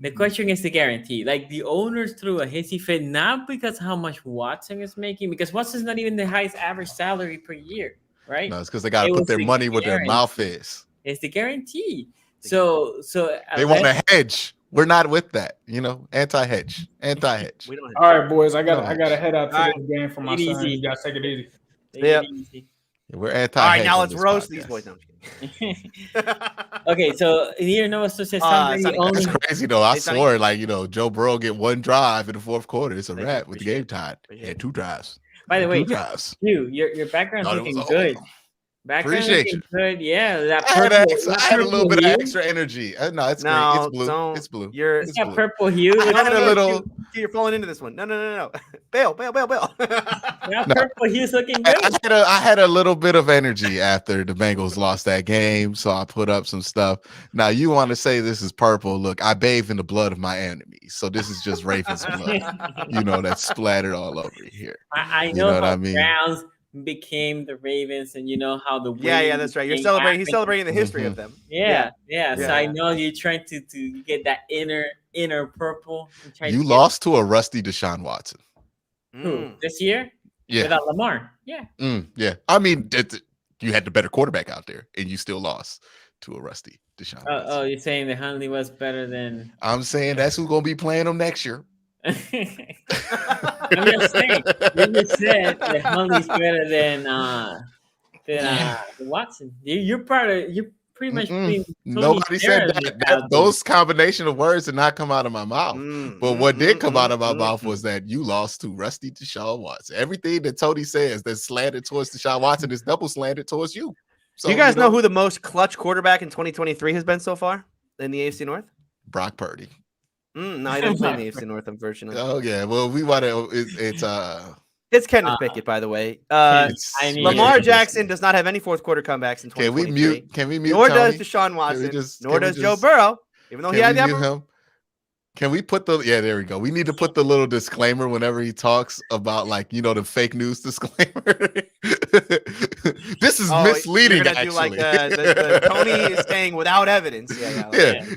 The question is the guarantee. Like the owners threw a hissy fit, not because how much Watson is making, because Watson's not even the highest average salary per year, right? No, it's because they got to put their money where their mouth is. It's the guarantee. So they want to hedge. We're not with that, anti-hedge. We don't. All right, boys. I got to head out to this game for my son. Easy. You got to take it easy. Yeah. We're anti-hedge. All right, now let's roast these boys. No, I'm just kidding. Okay, so here Noah says that's crazy though. I swore, Joe Burrow get one drive in the fourth quarter. It's a wrap with the game tied. He had 2 drives. By the way, drives. Your background's looking good. Appreciate you. Good. Yeah, that purple. I had a little bit of extra energy. No, it's great. It's blue. It's blue. It's got purple hue. I had a little. You're falling into this one. No. Bail. Yeah, purple hue's looking good. I had a little bit of energy after the Bengals lost that game, so I put up some stuff. Now you want to say this is purple? Look, I bathe in the blood of my enemies, so this is just Raven's blood. That's splattered all over here. I know what I mean. Browns became the Ravens, and you know how the that's right. He's celebrating the history of them. Yeah. So I know you're trying to get that inner purple. You lost to a rusty Deshaun Watson. Who this year? Yeah, without Lamar. Yeah. Yeah. I mean, you had the better quarterback out there, and you still lost to a rusty Deshaun Watson. Oh, you're saying that Huntley was better than? I'm saying that's who's gonna be playing them next year. I'm just saying. You just said that Huntley's better than Watson. You're pretty much nobody said that. Those combination of words did not come out of my mouth. But what did come out of my mouth was that you lost to rusty Deshaun Watson. Everything that Tony says that's slanted towards Deshaun Watson is double slanted towards you. So, do you guys know who the most clutch quarterback in 2023 has been so far in the AFC North? Brock Purdy. No, he doesn't play in the AFC North, unfortunately. Oh yeah, well we want to. It's Kenneth Pickett, by the way. Lamar Jackson does not have any fourth quarter comebacks in 2023. Can we mute? Nor Tony? does Deshaun Watson. Nor does Joe Burrow, even though he had the Can we put there we go. We need to put the little disclaimer whenever he talks about the fake news disclaimer. This is misleading. You're do like the Tony is saying without evidence. Yeah.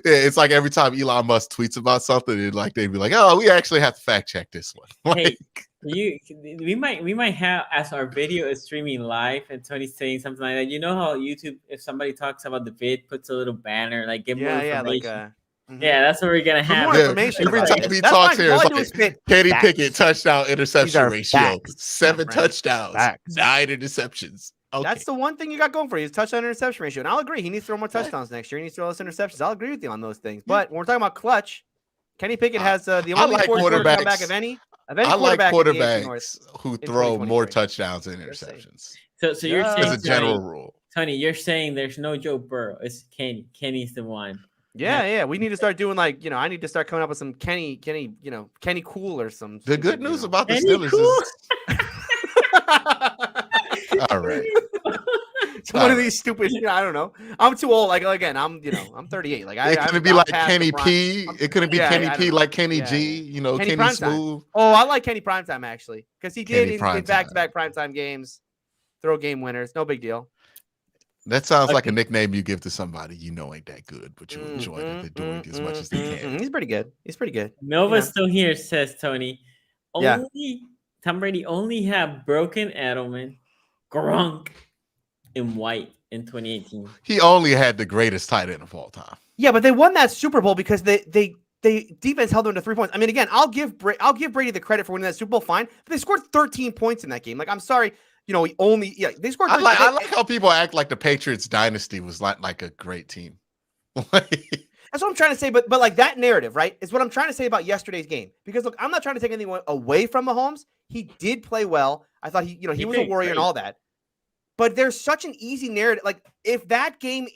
It's like every time Elon Musk tweets about something, they'd be like, "Oh, we actually have to fact check this one." Hey, we might have, as our video is streaming live and Tony's saying something like that. You know how YouTube, if somebody talks about the vid, puts a little banner like give more information. Yeah, that's what we're gonna have. More information. Every time he talks here, it's like Kenny Pickett touchdown interception ratio, 7 touchdowns, 9 interceptions. Okay. That's the one thing you got going for you is touchdown interception ratio. And I'll agree, he needs to throw more touchdowns next year. He needs to throw less interceptions. I'll agree with you on those things. But when we're talking about clutch, Kenny Pickett has the only fourth quarter comeback of any. I like quarterbacks who throw more touchdowns than interceptions. So you're saying, as a general rule, Tony, you're saying there's no Joe Burrow. It's Kenny. Kenny's the one. Yeah. We need to start doing I need to start coming up with some Kenny Cool or some. The good news about the Steelers is all right. It's one of these stupid. I don't know. I'm too old. Again, I'm 38. It couldn't be like Kenny P. It couldn't be Kenny P. Like Kenny G. Kenny Smooth. Oh, I like Kenny Primetime actually because he did in back-to-back primetime games throw game winners. No big deal. That sounds like a nickname you give to somebody ain't that good, but you enjoy that they're doing as much as they can. He's pretty good. Nova still here, says Tony. Tom Brady only had broken Edelman, Gronk, and White in 2018. He only had the greatest tight end of all time. Yeah, but they won that Super Bowl because they defense held them to 3 points. I mean, again, I'll give Brady the credit for winning that Super Bowl, fine, but they scored 13 points in that game. I'm sorry. they scored. I like how people act like the Patriots dynasty was like a great team. That's what I'm trying to say, but like that narrative, right, is what I'm trying to say about yesterday's game. Because look, I'm not trying to take anything away from Mahomes. He did play well. I thought he was a warrior and all that. But there's such an easy narrative. Like if that game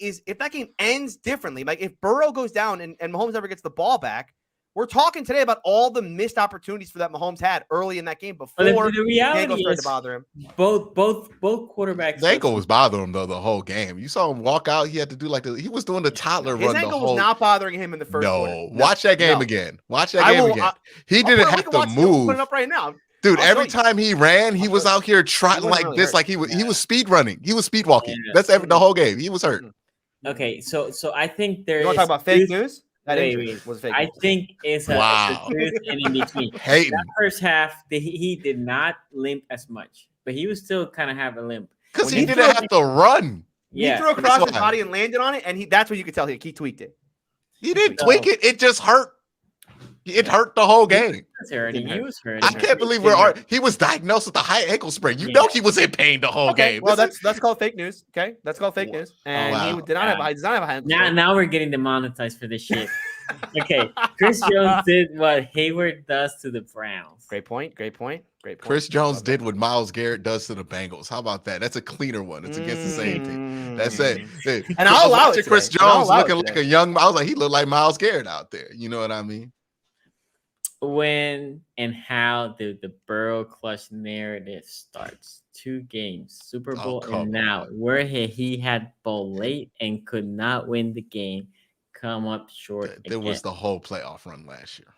ends differently, like if Burrow goes down and Mahomes never gets the ball back, we're talking today about all the missed opportunities that Mahomes had early in that game before the reality Bengals started to bother him. Both quarterbacks. His ankle was bothering him though the whole game. You saw him walk out. He had to do he was doing the toddler His run. His ankle was not bothering him in the first quarter. No, watch that game again. Watch that game again. He didn't have to move. Put it up right now. Dude, every time he ran, he was out here trotting like this, like he was speed running. He was speed walking. That's the whole game. He was hurt. Okay, so I think there. You want to talk about fake news? That injury was fake. I think it's a truth and in between. That first half, he did not limp as much, but he was still kind of have a limp because he didn't have to run. Yeah, he threw across his body and landed on it, and that's what you could tell. He tweaked it. He didn't tweak it. It just hurt. It hurt the whole game. He was hurting. I can't believe he was diagnosed with a high ankle sprain. You know he was in pain the whole game. Well, that's called fake news. Okay, that's called fake news. And he did not have a high ankle sprain. Now we're getting demonetized for this shit. Okay, Chris Jones did what Hayward does to the Browns. Great point. Chris Jones did what Myles Garrett does to the Bengals. How about that? That's a cleaner one. It's against the same team. That's it. And I'll allow it. Chris Jones looking like a young. I was like, he looked like Myles Garrett out there. You know what I mean? When and how the Burrow clutch narrative starts. 2 games, Super Bowl and now, where he had ball late and could not win the game, come up short. There was the whole playoff run last year.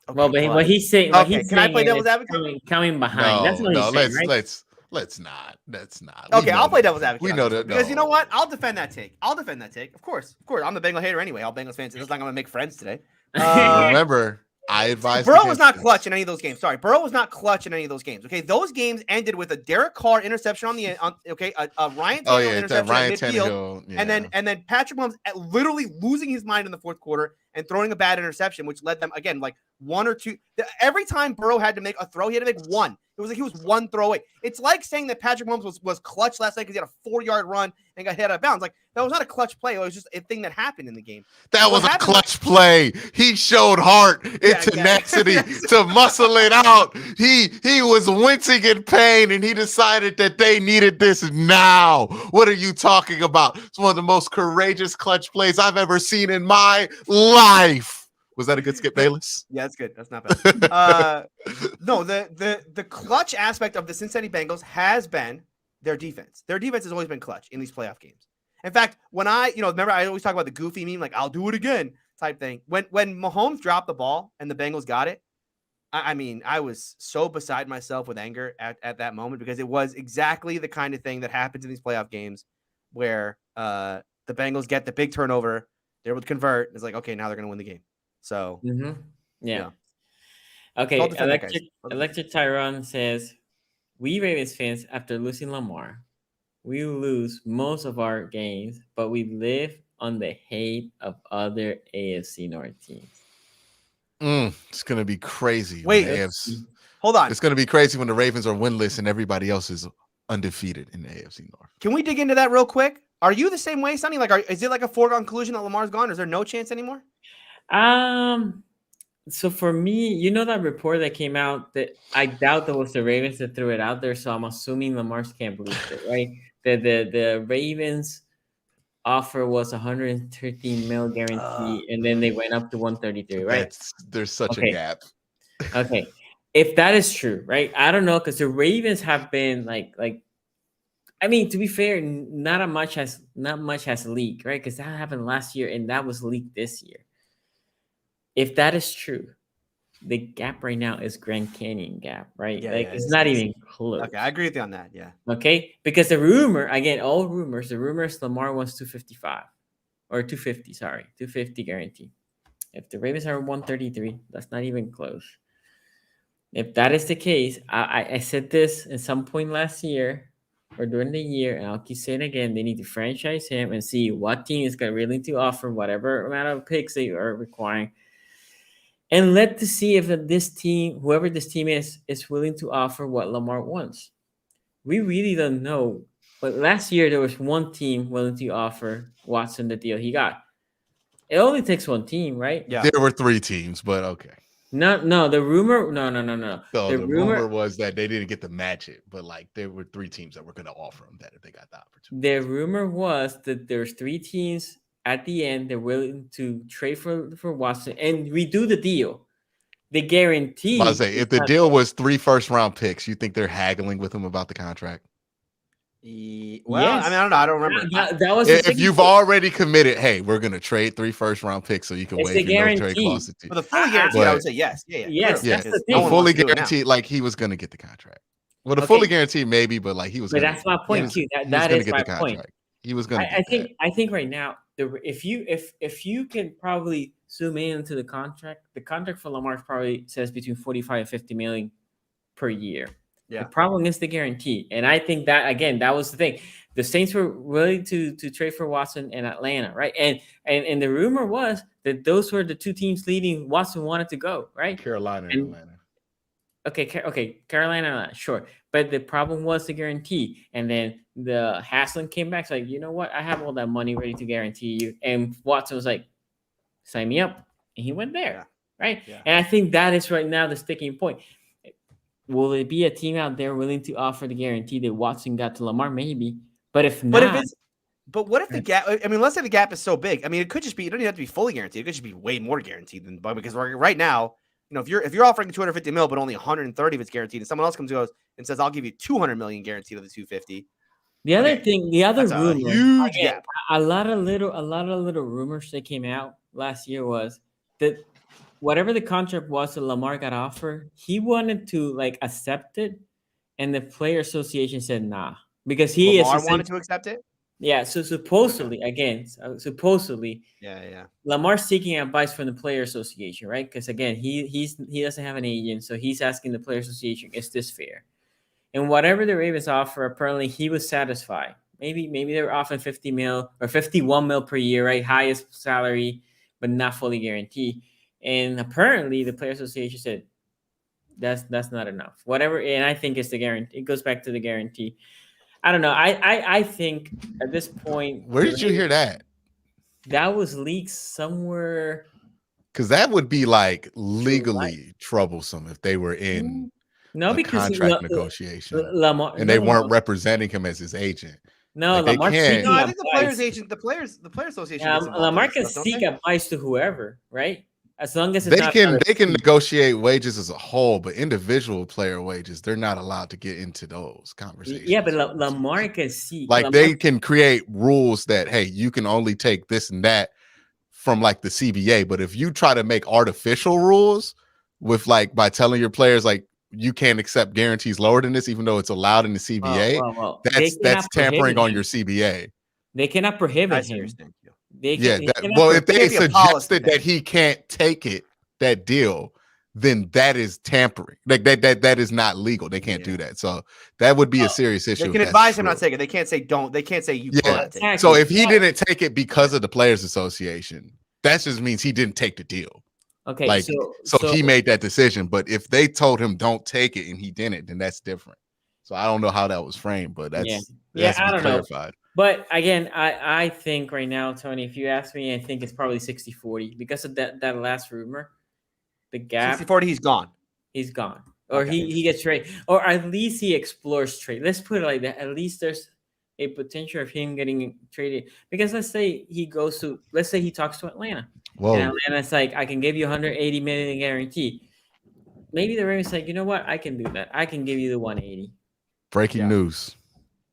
Okay, well, but what he's saying, can I play devil's advocate? Coming behind. That's what he's saying, right? Let's not. That's not. Okay, I'll play devil's advocate. We know that because you know what? I'll defend that take. Of course. I'm the Bengal hater anyway. All Bengals fans. It's like I'm gonna make friends today. Remember, I advised. Burrow was not clutch in any of those games. Sorry, Burrow was not clutch in any of those games. Okay, those games ended with a Derek Carr interception a Ryan Tannehill interception at midfield, and then Patrick Mahomes literally losing his mind in the fourth quarter and throwing a bad interception, which led them again like 1 or 2. Every time Burrow had to make a throw, he had to make one. It was like he was one throw away. It's like saying that Patrick Mahomes was clutch last night because he had a 4-yard run and got hit out of bounds. Like that was not a clutch play. It was just a thing that happened in the game. That was a clutch play. He showed heart and tenacity to muscle it out. He was wincing in pain and he decided that they needed this now. What are you talking about? It's one of the most courageous clutch plays I've ever seen in my life. Was that a good Skip Bayless? Yeah, that's good. That's not bad. No, the clutch aspect of the Cincinnati Bengals has been their defense. Their defense has always been clutch in these playoff games. In fact, when remember I always talk about the goofy meme, like I'll do it again type thing. When Mahomes dropped the ball and the Bengals got it, I mean, I was so beside myself with anger at that moment because it was exactly the kind of thing that happens in these playoff games where the Bengals get the big turnover, they're able to convert. It's like, okay, now they're going to win the game. So, yeah. Okay, Electric Tyrone says, we Ravens fans, after losing Lamar, we lose most of our games, but we live on the hate of other AFC North teams. It's going to be crazy. Wait, hold on. It's going to be crazy when the Ravens are winless and everybody else is undefeated in the AFC North. Can we dig into that real quick? Are you the same way, Sonny? Like, is it like a foregone conclusion that Lamar's gone? Is there no chance anymore? So for me, you know that report that came out that I doubt that was the Ravens that threw it out there. So I'm assuming Lamar's camp believed it, right? The Ravens offer was 113 mil guarantee, and then they went up to 133, right? There's such a gap. Okay, if that is true, right? I don't know because the Ravens have been like. I mean, to be fair, not much has leaked, right? Because that happened last year, and that was leaked this year. If that is true, the gap right now is Grand Canyon gap, right? Yeah, it's not even close. Okay, I agree with you on that. Yeah. Okay, because the rumor, again, all rumors. The rumor is Lamar wants 255 or 250. Sorry, 250 guarantee. If the Ravens are 133, that's not even close. If that is the case, I said this at some point last year or during the year, and I'll keep saying it again, they need to franchise him and see what team is willing to offer whatever amount of picks they are requiring. And let to see if this team, whoever this team is willing to offer what Lamar wants. we really don't know. But last year there was one team willing to offer Watson the deal he got. It only takes one team, right? Yeah. There were 3 teams, but okay. No. The rumor, no. So The the rumor was that they didn't get to match it, but like there were 3 teams that were going to offer them that if they got the opportunity. The rumor was that there's 3 teams at the end they're willing to trade for Watson and redo the deal. The guarantee. I was say if the deal was 3 first-round picks, you think they're haggling with him about the contract? Well, Yes. I mean, I don't know. I don't remember. That was If you've already committed, hey, we're going to trade 3 first-round picks so you can It's waive the your no trade guarantee. clause. For the fully guaranteed, I would say yes. Yes, Yeah, that's the the thing. one fully wants to do it now. guaranteed, like he was going to get the contract. Well, the Okay. fully guaranteed maybe, but like he was. But Gonna, that's my point too. That gonna is get my the point. contract. He was going to. I think right now, if you can probably zoom into the contract for Lamar probably says between 45 and 50 million per year. Yeah. The problem is the guarantee, and I think that again, that was the thing. The Saints were willing to trade for Watson in Atlanta, right? And the rumor was that those were the 2 teams leading Watson wanted to go, right? Carolina and Atlanta. Okay, Carolina, sure. But the problem was the guarantee. And then the Haslam came back. It's like, you know what? I have all that money ready to guarantee you. And Watson was like, sign me up. And he went there, right? Yeah. And I think that is right now the sticking point. Will it be a team out there willing to offer the guarantee that Watson got to Lamar? Maybe. But if not. But what if the gap? I mean, let's say the gap is so big. I mean, it could just be. You don't even have to be fully guaranteed. It could just be way more guaranteed than because right now, if you're offering 250 mil, but only 130 of it's guaranteed, and someone else comes and says, "I'll give you 200 million guaranteed of the 250." The other thing, the other That's rumor, a huge gap. A lot of little rumors that came out last year was that whatever the contract was that Lamar got offered, he wanted to like accept it, and the player association said nah because Lamar wanted to accept it. Yeah, so supposedly, Yeah. Lamar's seeking advice from the player association, right? Because again, he doesn't have an agent, so he's asking the player association, "Is this fair?" And whatever the Ravens offer, apparently he was satisfied. Maybe they were offering 50 mil or 51 mil per year, right? Highest salary, but not fully guaranteed. And apparently, the player association said that's not enough. Whatever, and I think it's the guarantee. It goes back to the guarantee. I don't know. I think at this point, Where did you hear that? That was leaked somewhere. Because that would be like legally troublesome if they were in contract negotiation Lamar, and they weren't representing him as his agent. No, like Lamar. No, I think the players' agent, the player association. Lamar can seek advice to whoever, right? As long as they can negotiate wages as a whole, but individual player wages, they're not allowed to get into those conversations. Yeah, but Lamar can seek. Like they can create rules that, hey, you can only take this and that from like the CBA. But if you try to make artificial rules with like by telling your players like you can't accept guarantees lower than this, even though it's allowed in the CBA, that's tampering on your CBA. They cannot prohibit him. If they suggested that he can't take that deal, then that is tampering. Like that is not legal. They can't do that. So that would be a serious issue. They can advise him not to take it. They can't say don't. They can't say you can't take it. So if he didn't take it because of the Players Association, that just means he didn't take the deal. Okay. So he made that decision. But if they told him don't take it and he didn't, then that's different. So I don't know how that was framed, but that's I don't clarified. know. But again, I think right now, Tony, if you ask me, I think it's probably 60-40 because of that last rumor. The gap 60-40, he's gone. He's gone. Or he gets traded. Or at least he explores trade. Let's put it like that. At least there's a potential of him getting traded. Because let's say he talks to Atlanta. Whoa. And Atlanta's like, I can give you 180 million guarantee. Maybe the Ravens like, you know what? I can do that. I can give you the 180. Breaking news.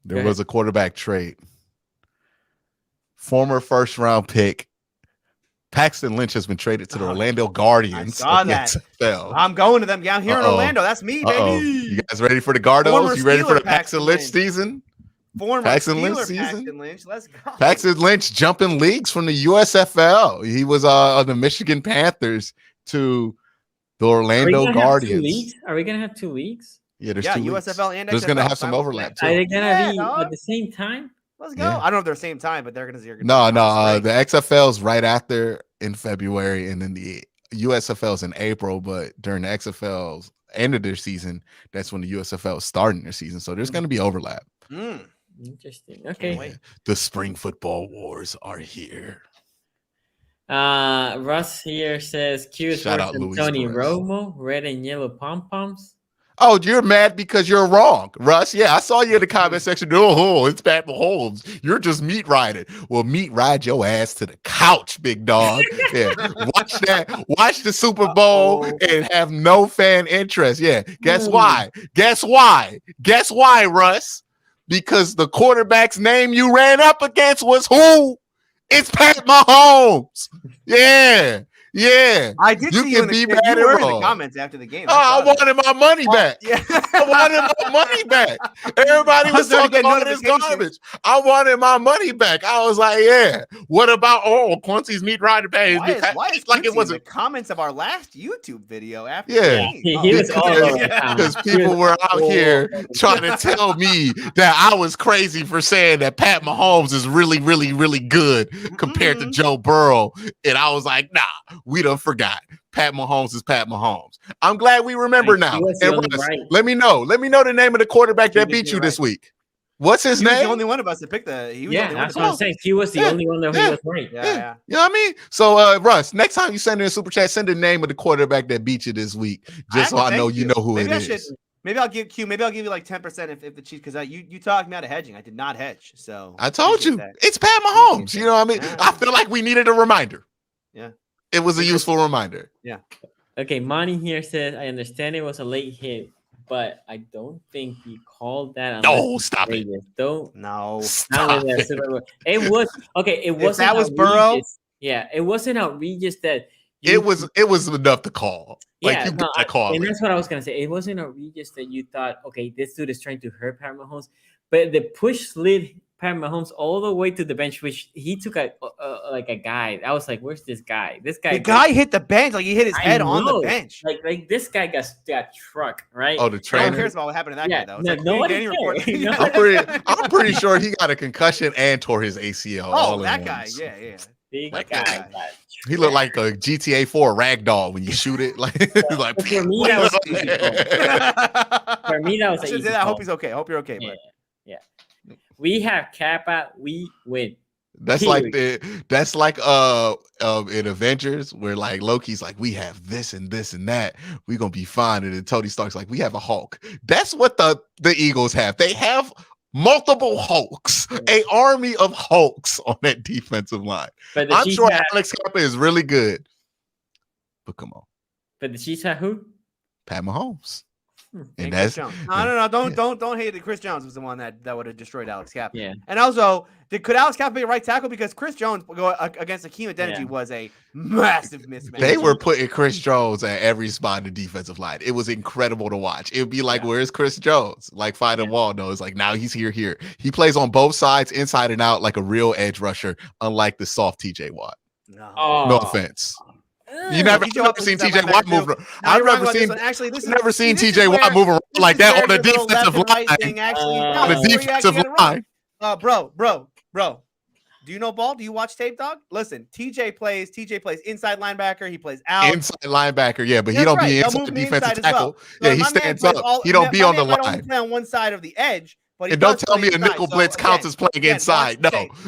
There was a quarterback trade. Former first-round pick Paxton Lynch has been traded to the Orlando Guardians. I saw that. I'm going to them. Yeah, I'm here in Orlando. That's me, baby. You guys ready for the Gardos? You ready for the Paxton Lynch season? Paxton Lynch season. Let's go. Paxton Lynch jumping leagues from the USFL. He was on the Michigan Panthers to the Orlando Guardians. Are we going to have 2 leagues? Yeah, there's 2 USFL and there's going to have some overlap too. Are they going to be at the same time? Let's go. Yeah. I don't know if they're the same time, but they're going to. No. The XFL's right after in February, and then the USFL's in April. But during the XFL's end of their season, that's when the USFL is starting their season. So there's going to be overlap. Interesting. Okay. Yeah. The spring football wars are here. Russ here says curious Shout words out from Luis Tony Perez. Romo, red and yellow pom-poms. Oh, you're mad because you're wrong, Russ. Yeah, I saw you in the comment section. Oh, it's Pat Mahomes. You're just meat riding. Well, meat ride your ass to the couch, big dog. Yeah, watch that. Watch the Super Bowl and have no fan interest. Yeah, guess why? Guess why? Guess why, Russ? Because the quarterback's name you ran up against was who? It's Pat Mahomes. Yeah. Yeah, I did see you in the comments after the game. I wanted my money back. Yeah. I wanted my money back. Everybody was talking about this garbage. I wanted my money back. I was like, yeah. What about Quincy's meat riding back? Why is like it was the comments of our last YouTube video after the game? He was all because people were out here trying to tell me that I was crazy for saying that Pat Mahomes is really, really, really good compared to Joe Burrow. And I was like, nah. We done forgot. Pat Mahomes is Pat Mahomes. I'm glad we remember now. And Russ, let me know the name of the quarterback that beat you this week. What's his name? He was the only one of us to pick the. He was the only that's what I'm saying. He was the only one that he was right. Yeah. You know what I mean? So, Russ, next time you send in a super chat, send the name of the quarterback that beat you this week, just so I know you know who it is. Maybe I'll give you like 10% if the Chiefs, because you talked me out of hedging. I did not hedge, so I told you it's Pat Mahomes. You know what I mean? I feel like we needed a reminder. Yeah. It was a useful reminder. Yeah. Okay, Monty here says, I understand it was a late hit, but I don't think he called that. No, stop it. Don't. No. Stop it. It was okay. It wasn't. If that was Burrow. Yeah, it wasn't outrageous that. It was enough to call. Like you got to call. And that's what I was gonna say. It wasn't outrageous that you thought, okay, this dude is trying to hurt Pat Mahomes, but the push slid Pat Mahomes all the way to the bench, which he took like a guy. I was like, "Where's this guy? This guy." The guy hit the bench, like he hit his head on the bench. Like this guy got truck, right? Oh, the trainer. No one cares about what happened to that guy though. No, nobody cares. I'm pretty sure he got a concussion and tore his ACL. Oh, that guy, yeah. Big guy. He looked like a GTA 4 ragdoll when you shoot it. Like for me, that was easy. For me, that was easy. I hope he's okay. I hope you're okay, bud. Yeah. We have Kappa, we win. That's like in Avengers where like Loki's like, we have this and this and that, we're gonna be fine. And then Tony Stark's like, we have a Hulk. That's what the Eagles have. They have multiple Hulks, an army of Hulks on that defensive line. But I'm sure Alex Kappa is really good. But come on. But the Chiefs have who? Pat Mahomes. And that's no. Don't hate that Chris Jones was the one that would have destroyed Alex Kappa. Yeah. And also, could Alex Kappa be a right tackle? Because Chris Jones go against Akeem Adeniji was a massive mismatch. They were putting Chris Jones at every spot in the defensive line. It was incredible to watch. It would be like, where's Chris Jones? Like finding Waldo. It's like now he's here. He plays on both sides, inside and out, like a real edge rusher, unlike the soft TJ Watt. No offense. You never seen TJ Watt move. I've never seen TJ Watt move around like that on the defensive line. On the defensive line. Bro. Do you know ball? Do you watch tape, dog? Listen, TJ plays inside linebacker. He plays out. Inside linebacker, yeah, but he don't be inside defensive tackle. Yeah, he stands up. He don't be on the line. Play on one side of the edge. But and don't tell me a nickel blitz counts as playing inside.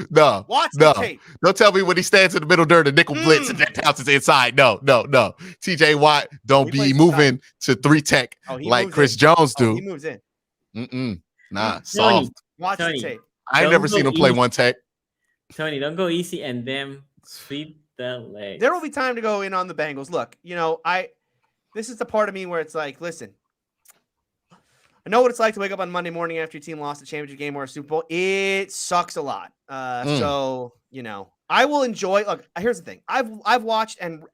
No. Watch the tape. Don't tell me when he stands in the middle during the nickel blitz and that counts as inside. No. TJ Watt don't be moving to 3-tech like Chris Jones do. He moves in. Nah, soft. Watch the tape. I ain't never seen him play 1-tech. Tony, don't go easy and then sweep the legs. There will be time to go in on the Bengals. Look, this is the part of me where it's like, listen, I know what it's like to wake up on Monday morning after your team lost a championship game or a Super Bowl. It sucks a lot. So, I will enjoy. Look, here's the thing. I've watched and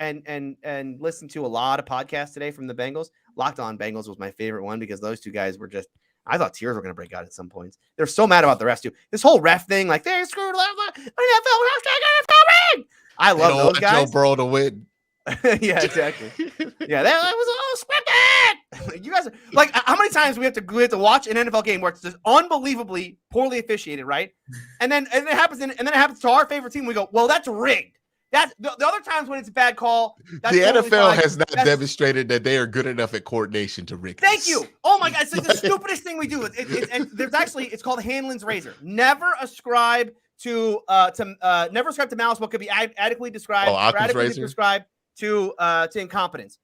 listened to a lot of podcasts today from the Bengals. Locked On Bengals was my favorite one because those two guys were just, I thought tears were going to break out at some points. They're so mad about the refs too. This whole ref thing, like they screwed up. I love those guys. Joe Burrow to win. Yeah, exactly. Yeah, that was all scripted. You guys are like, how many times we have to watch an NFL game where it's just unbelievably poorly officiated, right? And then it happens to our favorite team. We go, well, that's rigged. That's the other times when it's a bad call. That's The totally NFL fine. has not demonstrated that they are good enough at coordination to rig. Thank you. Oh my God, it's like the stupidest thing we do. And there's actually it's called Hanlon's razor. Never ascribe to malice what could be adequately described or adequately prescribed to incompetence.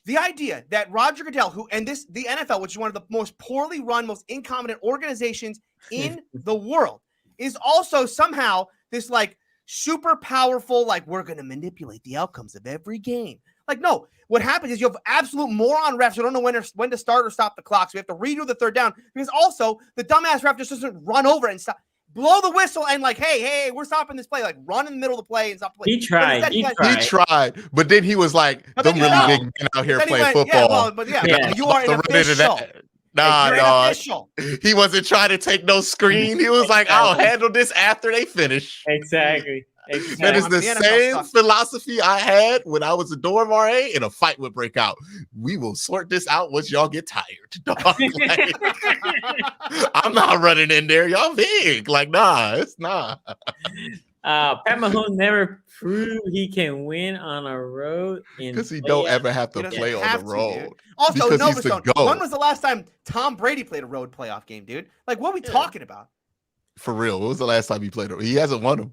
The idea that Roger Goodell, the NFL, which is one of the most poorly run, most incompetent organizations in the world, is also somehow this like super powerful, like we're going to manipulate the outcomes of every game. Like, no, what happens is you have absolute moron refs who don't know when to start or stop the clock. So we have to redo the third down because also the dumbass ref just doesn't run over and stop. Blow the whistle and like, hey, we're stopping this play. Like, run in the middle of the play and stop the play. He tried. He tried, but then he was like, "Them really big men out here playing football." You are an official. Nah, he wasn't trying to take no screen. He was like, "I'll handle this after they finish." Exactly. That is the same philosophy I had when I was a dorm RA and a fight would break out. We will sort this out once y'all get tired. Dog. Like, I'm not running in there. Y'all big. Like, nah, it's not. Pat Mahomes never proved he can win on a road because he don't ever have to play on the road. Also, Novastone, when was the last time Tom Brady played a road playoff game, dude? Like, what are we talking about? For real, when was the last time he played? He hasn't won them.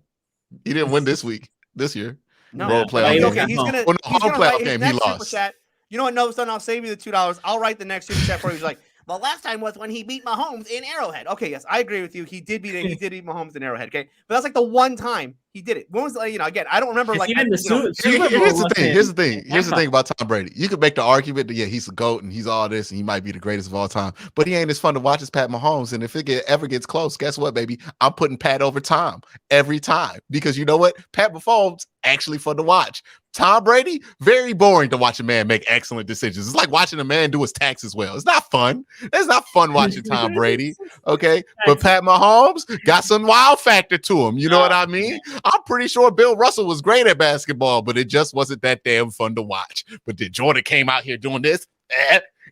He didn't win this year. No, road playoff. Okay, he's gonna home playoff game. He lost. Chat. You know what, Novastone? I'll save you the $2. I'll write the next super chat for you. He's like, the last time was when he beat Mahomes in Arrowhead. Okay, yes, I agree with you. He did beat Mahomes in Arrowhead. Okay, but that's like the one time he did it. When was again? I don't remember. Like, here's the thing about Tom Brady. You could make the argument that he's a GOAT and he's all this and he might be the greatest of all time, but he ain't as fun to watch as Pat Mahomes. And if it ever gets close, guess what, baby? I'm putting Pat over Tom every time because you know what? Pat Mahomes actually fun to watch. Tom Brady, very boring to watch a man make excellent decisions. It's like watching a man do his taxes well. It's not fun. It's not fun watching Tom Brady. Okay. But Pat Mahomes got some wow factor to him. You know what I mean? I'm pretty sure Bill Russell was great at basketball, but it just wasn't that damn fun to watch. But then Jordan came out here doing this.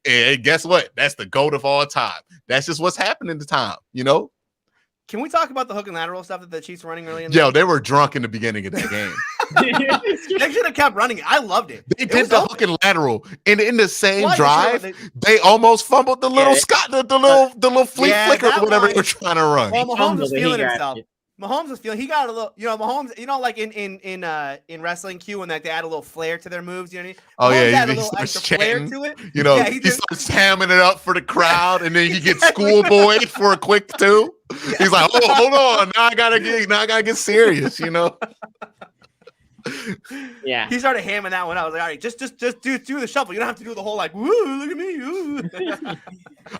And guess what? That's the GOAT of all time. That's just what's happening to Tom, you know? Can we talk about the hook and lateral stuff that the Chiefs were running early in the game? They were drunk in the beginning of that game. They should have kept running it. I loved it. They did the hook and lateral, and in the same drive, they almost fumbled the little the little flea flicker or whatever they were trying to run. Well, Mahomes was feeling himself. Mahomes was feeling. He got a little. Mahomes. Like in wrestling, Q, when they add a little flair to their moves. You know what I mean? Mahomes he starts chanting. To it. You know, he starts hamming it up for the crowd, and then he gets schoolboyed for a quick two. Yeah. He's like, "Oh, hold on, now I gotta get serious," you know. Yeah, he started hamming that one. I was like, all right, just do the shuffle. You don't have to do the whole like, woo, look at me. Ooh.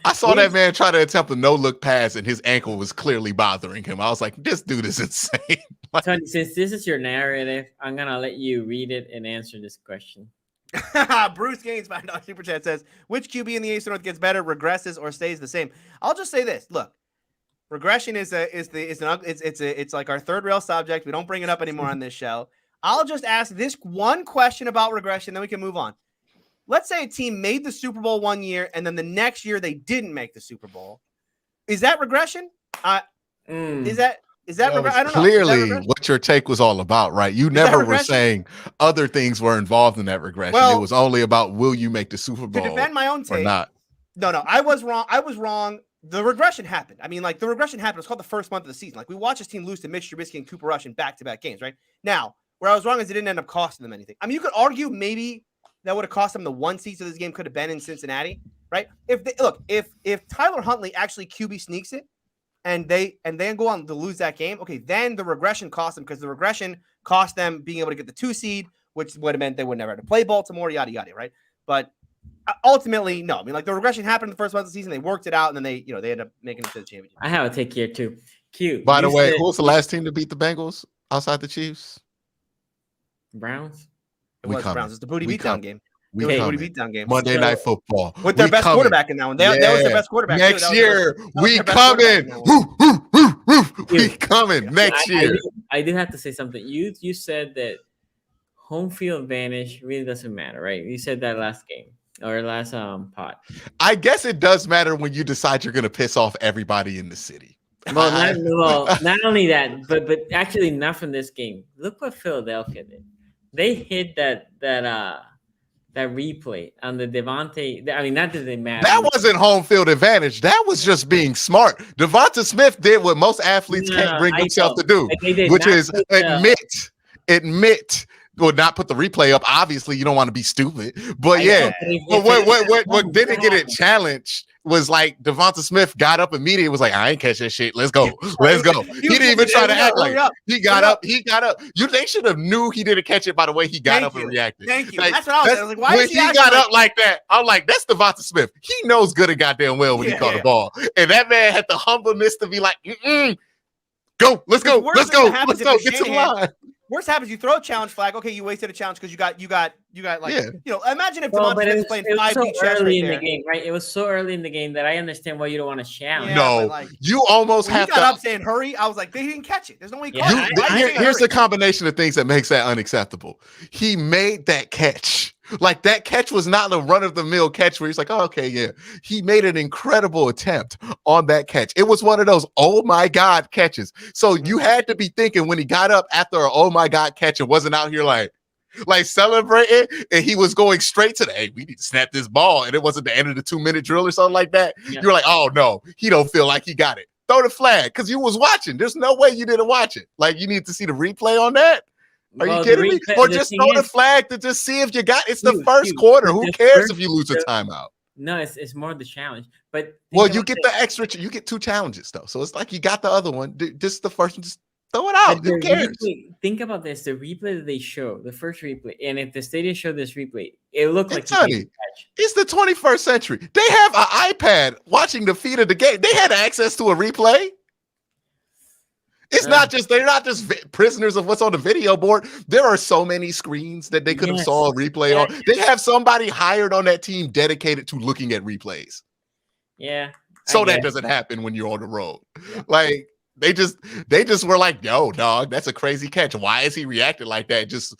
I saw that man try to attempt a no-look pass, and his ankle was clearly bothering him. I was like, this dude is insane. Tony, since this is your narrative, I'm gonna let you read it and answer this question. Bruce Gaines, $5 super chat says, which QB in the AFC North gets better, regresses, or stays the same? I'll just say this. Look, regression is like our third rail subject. We don't bring it up anymore on this show. I'll just ask this one question about regression, then we can move on. Let's say a team made the Super Bowl one year, and then the next year they didn't make the Super Bowl. Is that regression? Is that regression? I don't know. Clearly, what your take was all about, right? You never were saying other things were involved in that regression. Well, it was only about will you make the Super Bowl to defend my own take, or not. No, I was wrong. The regression happened. I mean, like the regression happened. It's called the first month of the season. Like we watched this team lose to Mitch Trubisky and Cooper Rush in back-to-back games, right? Now, where I was wrong is it didn't end up costing them anything. I mean, you could argue maybe that would have cost them the one seed, so this game could have been in Cincinnati, right? If Tyler Huntley actually QB sneaks it, and they go on to lose that game, okay, then the regression cost them because the regression cost them being able to get the 2 seed, which would have meant they would never have to play Baltimore, yada yada, right? But ultimately, no. I mean, like the regression happened in the first month of the season, they worked it out, and then they ended up making it to the championship. I have a take here too. Q. By the way, who was the last team to beat the Bengals outside the Chiefs? Browns. It was Browns. It's the Booty Beatdown game. Booty Beatdown game. Monday Night Football with their best quarterback in that one. That was their best quarterback next year. We coming. We coming next year. I did have to say something. You said that home field advantage really doesn't matter, right? You said that last game or last pod. I guess it does matter when you decide you're going to piss off everybody in the city. Not only that, but actually not from this game. Look what Philadelphia did. They hit that replay on the Devontae. I mean, not that they matter. That wasn't home field advantage. That was just being smart. Devonta Smith did what most athletes can't bring themselves to do, which is admit. Well, not put the replay up. Obviously, you don't want to be stupid. But yeah. But what didn't get it challenged was like Devonta Smith got up immediately and was like, I ain't catch that shit. Let's go. Let's go. He didn't even try to act like he got up. He got up. They should have knew he didn't catch it by the way he got up and reacted. Thank you. Like, that's what I was saying. Like, why when he got up like that, I'm like, that's Devonta Smith. He knows good and goddamn well when he caught the ball. And that man had the humbleness to be like, go, let's go, let's go, let's go, get to the line. Worst happens, you throw a challenge flag. Okay, you wasted a challenge because you got like imagine if Devonta Smith's playing 5 so feet early in the game, right? It was so early in the game that I understand why you don't want to challenge. No, you almost have to. Got up saying hurry. I was like, they didn't catch it. There's no way. Here's the combination of things that makes that unacceptable. He made that catch. Like that catch was not the run-of-the-mill catch where he's like, oh, okay, yeah. He made an incredible attempt on that catch. It was one of those, oh my God, catches. So you had to be thinking when he got up after an oh my God catch and wasn't out here like celebrating, and he was going straight to the, hey, we need to snap this ball. And it wasn't the end of the 2-minute drill or something like that. Yeah. You're like, oh no, he don't feel like he got it. Throw the flag because you was watching. There's no way you didn't watch it. Like you need to see the replay on that. Are you kidding me? Or just throw the flag to just see if you got it's the first quarter. Who cares if you lose a timeout? No, it's more the challenge. But you get the extra, you get 2 challenges though. So it's like you got the other one. Just the first one, just throw it out. Who cares? Think about this: the replay that they show, the first replay, and if the stadium showed this replay, it looked like it's the 21st century. They have an iPad watching the feed of the game. They had access to a replay. It's they're not just prisoners of what's on the video board. There are so many screens that they could have saw a replay on. They have somebody hired on that team dedicated to looking at replays. Yeah. So that doesn't happen when you're on the road. Yeah. Like they just were like, yo, dog, that's a crazy catch. Why is he reacting like that? Just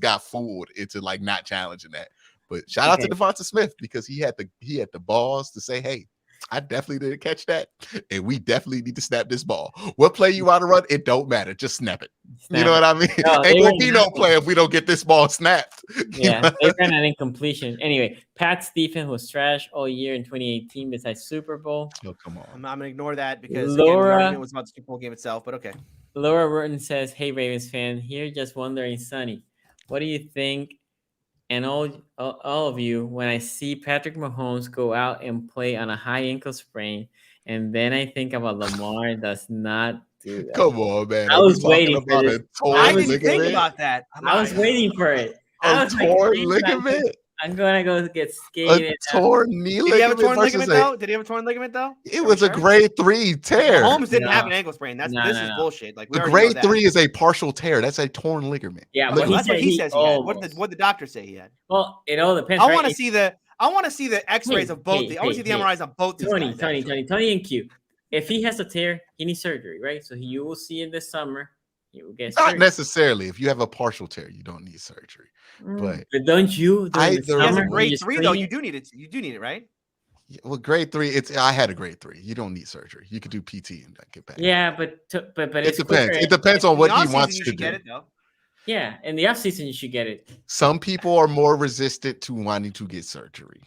got fooled into like not challenging that. But shout out to Devonta Smith because he had the balls to say, hey, I definitely didn't catch that, and we definitely need to snap this ball. What play you want to run? It don't matter. Just snap it. You know what I mean? No, ain't gonna be no play if we don't get this ball snapped. Yeah, they ran an incompletion. Anyway, Pat's defense was trash all year in 2018 besides Super Bowl. Oh, come on. I'm going to ignore that because the argument was about the Super Bowl game itself, but okay. Laura Wharton says, hey, Ravens fan, here just wondering, Sonny, what do you think? And all of you, when I see Patrick Mahomes go out and play on a high ankle sprain, and then I think about Lamar does not do that. Come on, man. I was waiting for this. I didn't think about that. I was waiting for it. A torn ligament. I'm gonna go get skated. A torn knee ligament. Did he have a torn ligament though? Did he have a torn ligament though? It was a grade 3 tear. Mahomes didn't have an ankle sprain. This is bullshit. Like the grade 3 is a partial tear. That's a torn ligament. Yeah, well, that's what he says he had. What did the doctor say he had? Well, it all depends. I want to see the X-rays of both. I want to see the MRIs on both. Tony, and Q. If he has a tear, he needs surgery, right? So you will see it this summer. You will get surgery. Not necessarily. If you have a partial tear, you don't need surgery. But don't you? He has a grade 3 though. You do need it. You do need it, right? Yeah, well, grade 3. I had a grade 3. You don't need surgery. You could do PT and get back. Yeah, but it depends. It depends on what he wants to do. Get it, though. Yeah, in the offseason you should get it. Some people are more resistant to wanting to get surgery.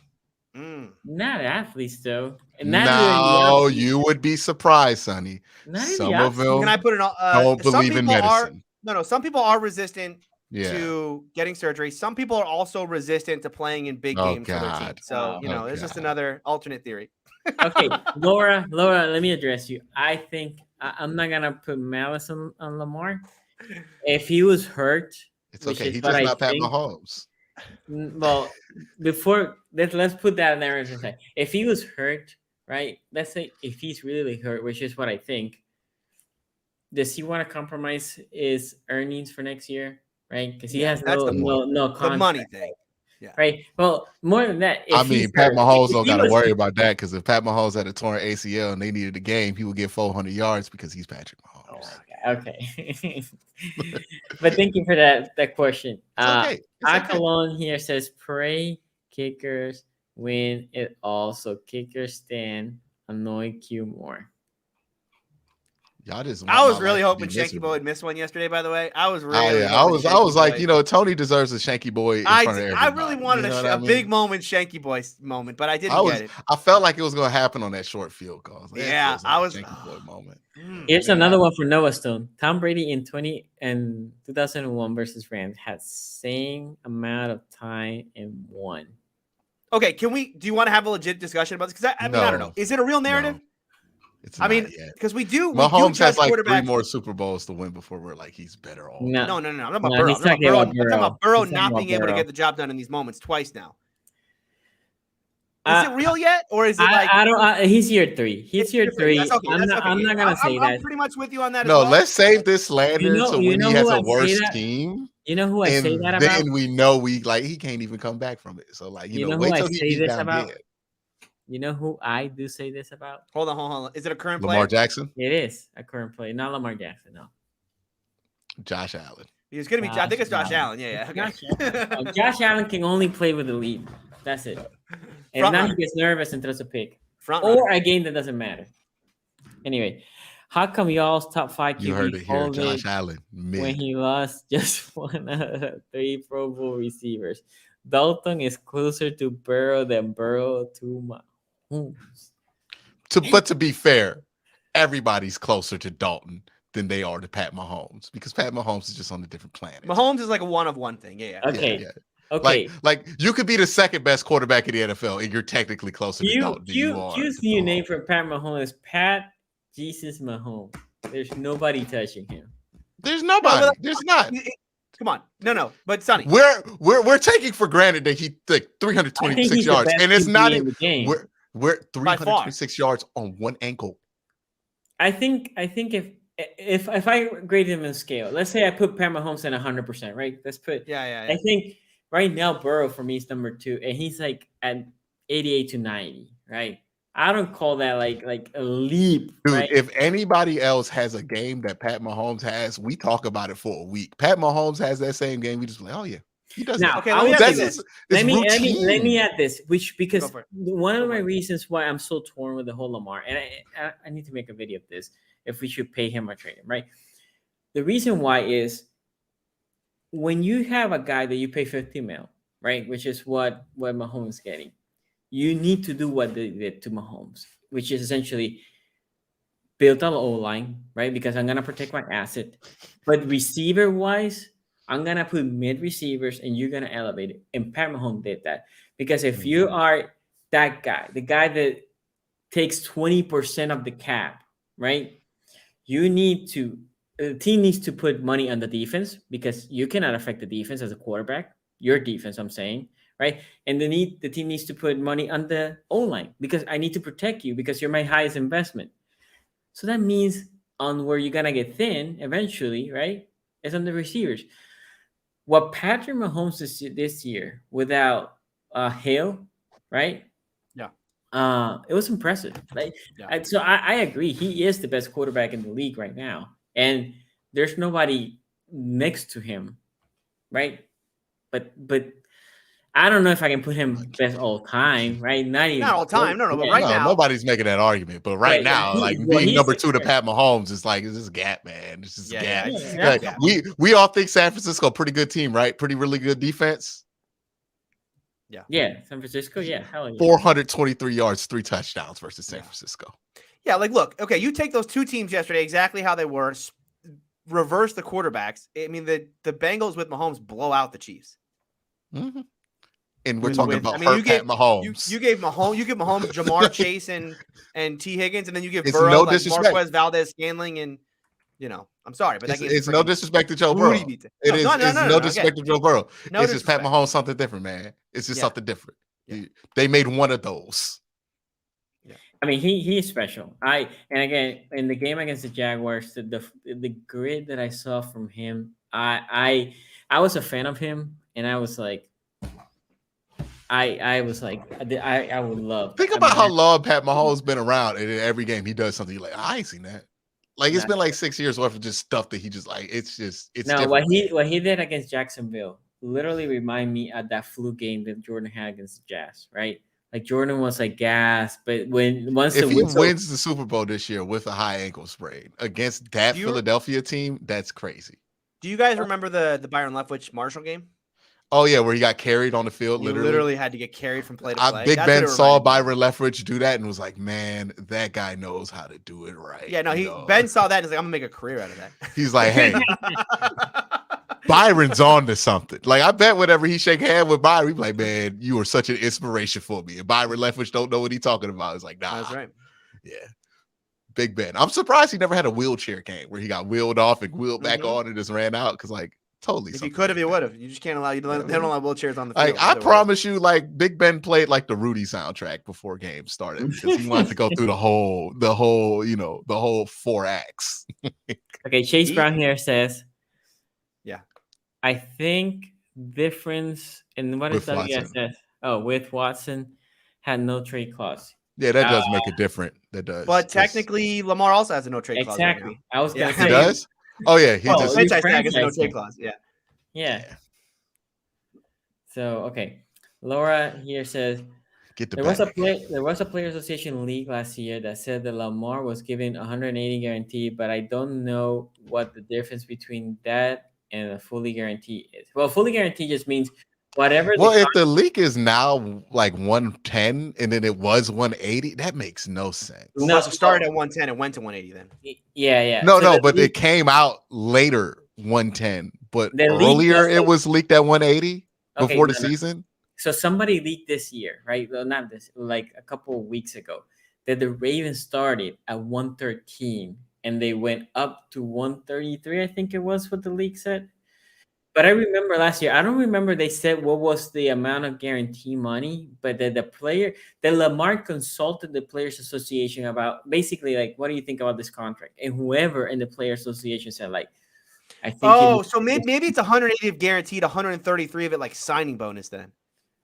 Not athletes though. No, you would be surprised, Sonny. Some of them. Can I put it on? Don't believe in medicine. Some people are resistant to getting surgery. Some people are also resistant to playing in big games for their team. So there's just another alternate theory. Okay, Laura, let me address you. I think I'm not gonna put malice on Lamar. If he was hurt, it's okay. He just not Pat Mahomes. Well, let's put that in there. If he was hurt, right? Let's say if he's really hurt, which is what I think. Does he want to compromise his earnings for next year? Right? Because he has no contract. The money thing. Yeah. Right. Well, more than that, Pat Mahomes don't got to worry about that because if Pat Mahomes had a torn ACL and they needed a game, he would get 400 yards because he's Patrick Mahomes. Okay. But thank you for that question. Okay. Akalon here says, pray kickers win it all so kickers stand annoy Q more. Y'all just. I was really hoping Shanky Boy would miss one yesterday. By the way, I was really. I was like, Tony deserves a Shanky Boy in front of everybody. I really wanted a big moment, Shanky Boy moment, but I didn't get it. I felt like it was going to happen on that short field goal. I was. Shanky Boy moment. Here's another one for Noah Stone. Tom Brady in 2001 versus Rams had same amount of time and won. Okay, do you want to have a legit discussion about this? Because I don't know. Is it a real narrative? No. Because we do. Mahomes has like 3 more Super Bowls to win before we're like he's better off. No. I'm talking about Burrow. I'm talking about Burrow not being able to get the job done in these moments twice now. Is it real yet, or is it like I don't? He's year 3. He's year 3. That's okay. I'm not gonna say that. I'm pretty much with you on that. No, as well. let's save this slander to when he has a worse team. You know who I say that about? Then we know he can't even come back from it. So like you know wait who till I he say beats this down about? dead. You know who I do say this about? Hold on. Is it a current Lamar player? Jackson? It is a current player, not Lamar Jackson. No. Josh Allen. He's gonna be. I think it's Josh Allen. Yeah. Okay. Josh Allen can only play with the lead. That's it. And now he gets nervous and throws a pick. Or a game that doesn't matter. Anyway, how come y'all's top 5 QB you heard it here, Josh Allen when he lost just 1 out of 3 Pro Bowl receivers? Dalton is closer to Burrow than Burrow to Mahomes. But to be fair, everybody's closer to Dalton than they are to Pat Mahomes because Pat Mahomes is just on a different planet. Mahomes is like a one-of-one thing. Yeah. Okay. Yeah. Okay. Like you could be the second best quarterback in the NFL and you're technically closer to Dalton than you are. Q's new name for Pat Mahomes is Pat Jesus Mahomes. There's nobody touching him. There's nobody. There's not. Come on. No. But Sonny. We're taking for granted that he like 326 yards. And it's not in the game. We're 326 yards on one ankle. I think if I grade him in scale, let's say I put Pat Mahomes at 100%, right? Let's put I think right now Burrow for me is number 2, and he's like at 88 to 90, right? I don't call that like a leap. Dude, right? If anybody else has a game that Pat Mahomes has, we talk about it for a week. Pat Mahomes has that same game. We just like, oh yeah, he does. Now, okay, let me add this, because one of my reasons why I'm so torn with the whole Lamar, and I need to make a video of this, if we should pay him or trade him, right? The reason why is when you have a guy that you pay $50 million, right, which is what Mahomes is getting, you need to do what they did to Mahomes, which is essentially build an O-line, right? Because I'm going to protect my asset. But receiver-wise, I'm going to put mid receivers and you're going to elevate it. And Pat Mahomes did that. Because if you are that guy, the guy that takes 20% of the cap, right? The team needs to put money on the defense because you cannot affect the defense as a quarterback. Your defense, I'm saying. Right, and the team needs to put money on the O-line because I need to protect you because you're my highest investment. So that means on where you're gonna get thin eventually, right? Is on the receivers. What Patrick Mahomes is this year without Hale, right? Yeah, it was impressive. Right? Yeah. So I agree. He is the best quarterback in the league right now, and there's nobody next to him, right? But I don't know if I can put him best all time, right? Not all time, no. But right now, nobody's making that argument. But right now, being number 2 to Pat Mahomes is like, it's just a gap, man. It's just a gap. Yeah. We all think San Francisco a pretty good team, right? Really good defense. Yeah, San Francisco. Yeah, hell yeah. 423 yards, 3 touchdowns versus San Francisco. Yeah, look, okay, you take those 2 teams yesterday exactly how they were. Reverse the quarterbacks. I mean, the Bengals with Mahomes blow out the Chiefs. Mm-hmm. And we're talking about Pat Mahomes. You give Mahomes Jamar Chase and T. Higgins, and then you give it's Burrow Marquez Valdez-Scantling, and I'm sorry, but it's no disrespect to Joe Burrow. It is no disrespect to Joe Burrow. It's just Pat Mahomes something different, man. It's just something different. Yeah. They made one of those. Yeah. I mean, he's special. And again, in the game against the Jaguars, the grit that I saw from him, I was a fan of him, and I was like. I would love. Think about how long Pat Mahomes been around, and in every game he does something. You're like, I ain't seen that. Like it's been like 6 years worth of just stuff that he just like. It's different. What he did against Jacksonville literally remind me of that flu game that Jordan had against the Jazz. Right, Like Jordan was like gas, but once If the he whistle, wins the Super Bowl this year with a high ankle sprain against that Do you- Philadelphia team, that's crazy. Do you guys remember the Byron Leftwich Marshall game? Oh yeah, where he got carried on the field, You literally. had to get carried from play to play. Big That's Ben what it saw reminded me of. Byron Leftwich do that and was like, "Man, that guy knows how to do it right." Yeah, no, you know? Ben saw that and was like, "I'm gonna make a career out of that." He's like, "Hey, Byron's on to something." Like, I bet whenever he shake hand with Byron, he's like, "Man, you are such an inspiration for me." And Byron Leftwich don't know what he's talking about. It's like, nah, That's right. yeah. Big Ben. I'm surprised he never had a wheelchair game where he got wheeled off and wheeled back on and just ran out. Cause like totally. If he could have, he would have. You just can't allow they don't allow wheelchairs on the field. Like, I promise you, like Big Ben played like the Rudy soundtrack before games started because he wanted to go through the whole, the whole 4 acts. okay, Chase Brown here says, yeah, I think difference in what is With Watson. WSS? Oh, with Watson had no trade clause. Yeah, that does make it different. That does. But technically, Lamar also has a no trade clause. Exactly. Right I was gonna He say does. Oh yeah, he well, just. franchise tag is a no franchise trade tag. clause. Yeah. Yeah. So okay, Laura here says Get the there was bag. there was a player association league last year that said that Lamar was given 180 guarantee, but I don't know what the difference between that and a fully guarantee is. Well, fully guarantee just means whatever. Well, if the leak is now like 110 and then it was 180, that makes no sense. No, so started at 110 and went to 180 then. Yeah. No, So but it came out later 110, but The leak earlier was it like- was leaked at 180 Okay, before the no, no. season. So somebody leaked this year, right? Well, not this, like a couple of weeks ago, that the Ravens started at 113 and they went up to 133, I think it was what the leak said. But I remember last year, I don't remember they said what was the amount of guarantee money, but that Lamar consulted the Players Association about basically like, what do you think about this contract? And whoever in the Players Association said like, I think. Oh, so maybe it's 180 of guaranteed, 133 of it like signing bonus then.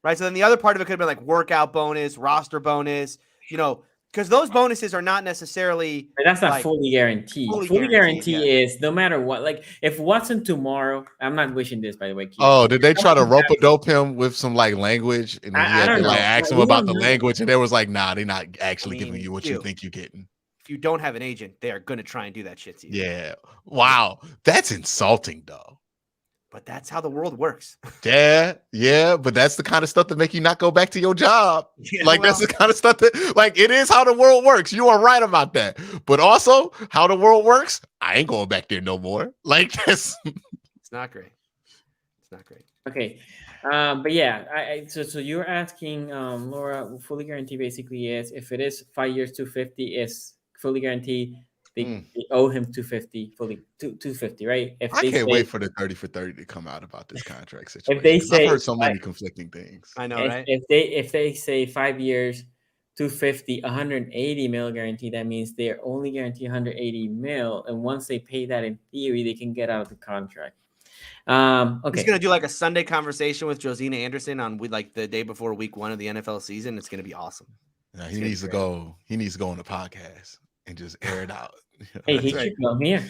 Right. So then the other part of it could have been like workout bonus, roster bonus, because those bonuses are not necessarily. But that's not like, fully guaranteed. Fully guaranteed is no matter what. Like if Watson tomorrow, I'm not wishing this by the way. Keith. Oh, did they try to rope-a-dope him with some like language? And then he had to like ask him about the language, and they was like, nah, they're not actually giving you what you think you're getting. If you don't have an agent, they are going to try and do that shit to you. Yeah. Wow. That's insulting though. But that's how the world works. Yeah, but that's the kind of stuff that make you not go back to your job. That's the kind of stuff that, like, it is how the world works. You are right about that. But also, how the world works, I ain't going back there no more. Like, that's... It's not great. It's not great. Okay. But yeah, so you're asking, Laura, fully guaranteed basically is, if it is 5 years, 250 is fully guaranteed. They owe him 250 fully, 250, right? If I can't wait for the 30 for 30 to come out about this contract situation. If they say, I've heard so many conflicting things. I know, right? If they say 5 years, 250, 180 mil guarantee, that means they're only guaranteed 180 mil, and once they pay that, in theory, they can get out of the contract. Okay, He's gonna do like a Sunday conversation with Josina Anderson on like the day before week 1 of the NFL season. It's gonna be awesome. Now, he needs to go. He needs to go on the podcast and just air it out. Hey, he should come here.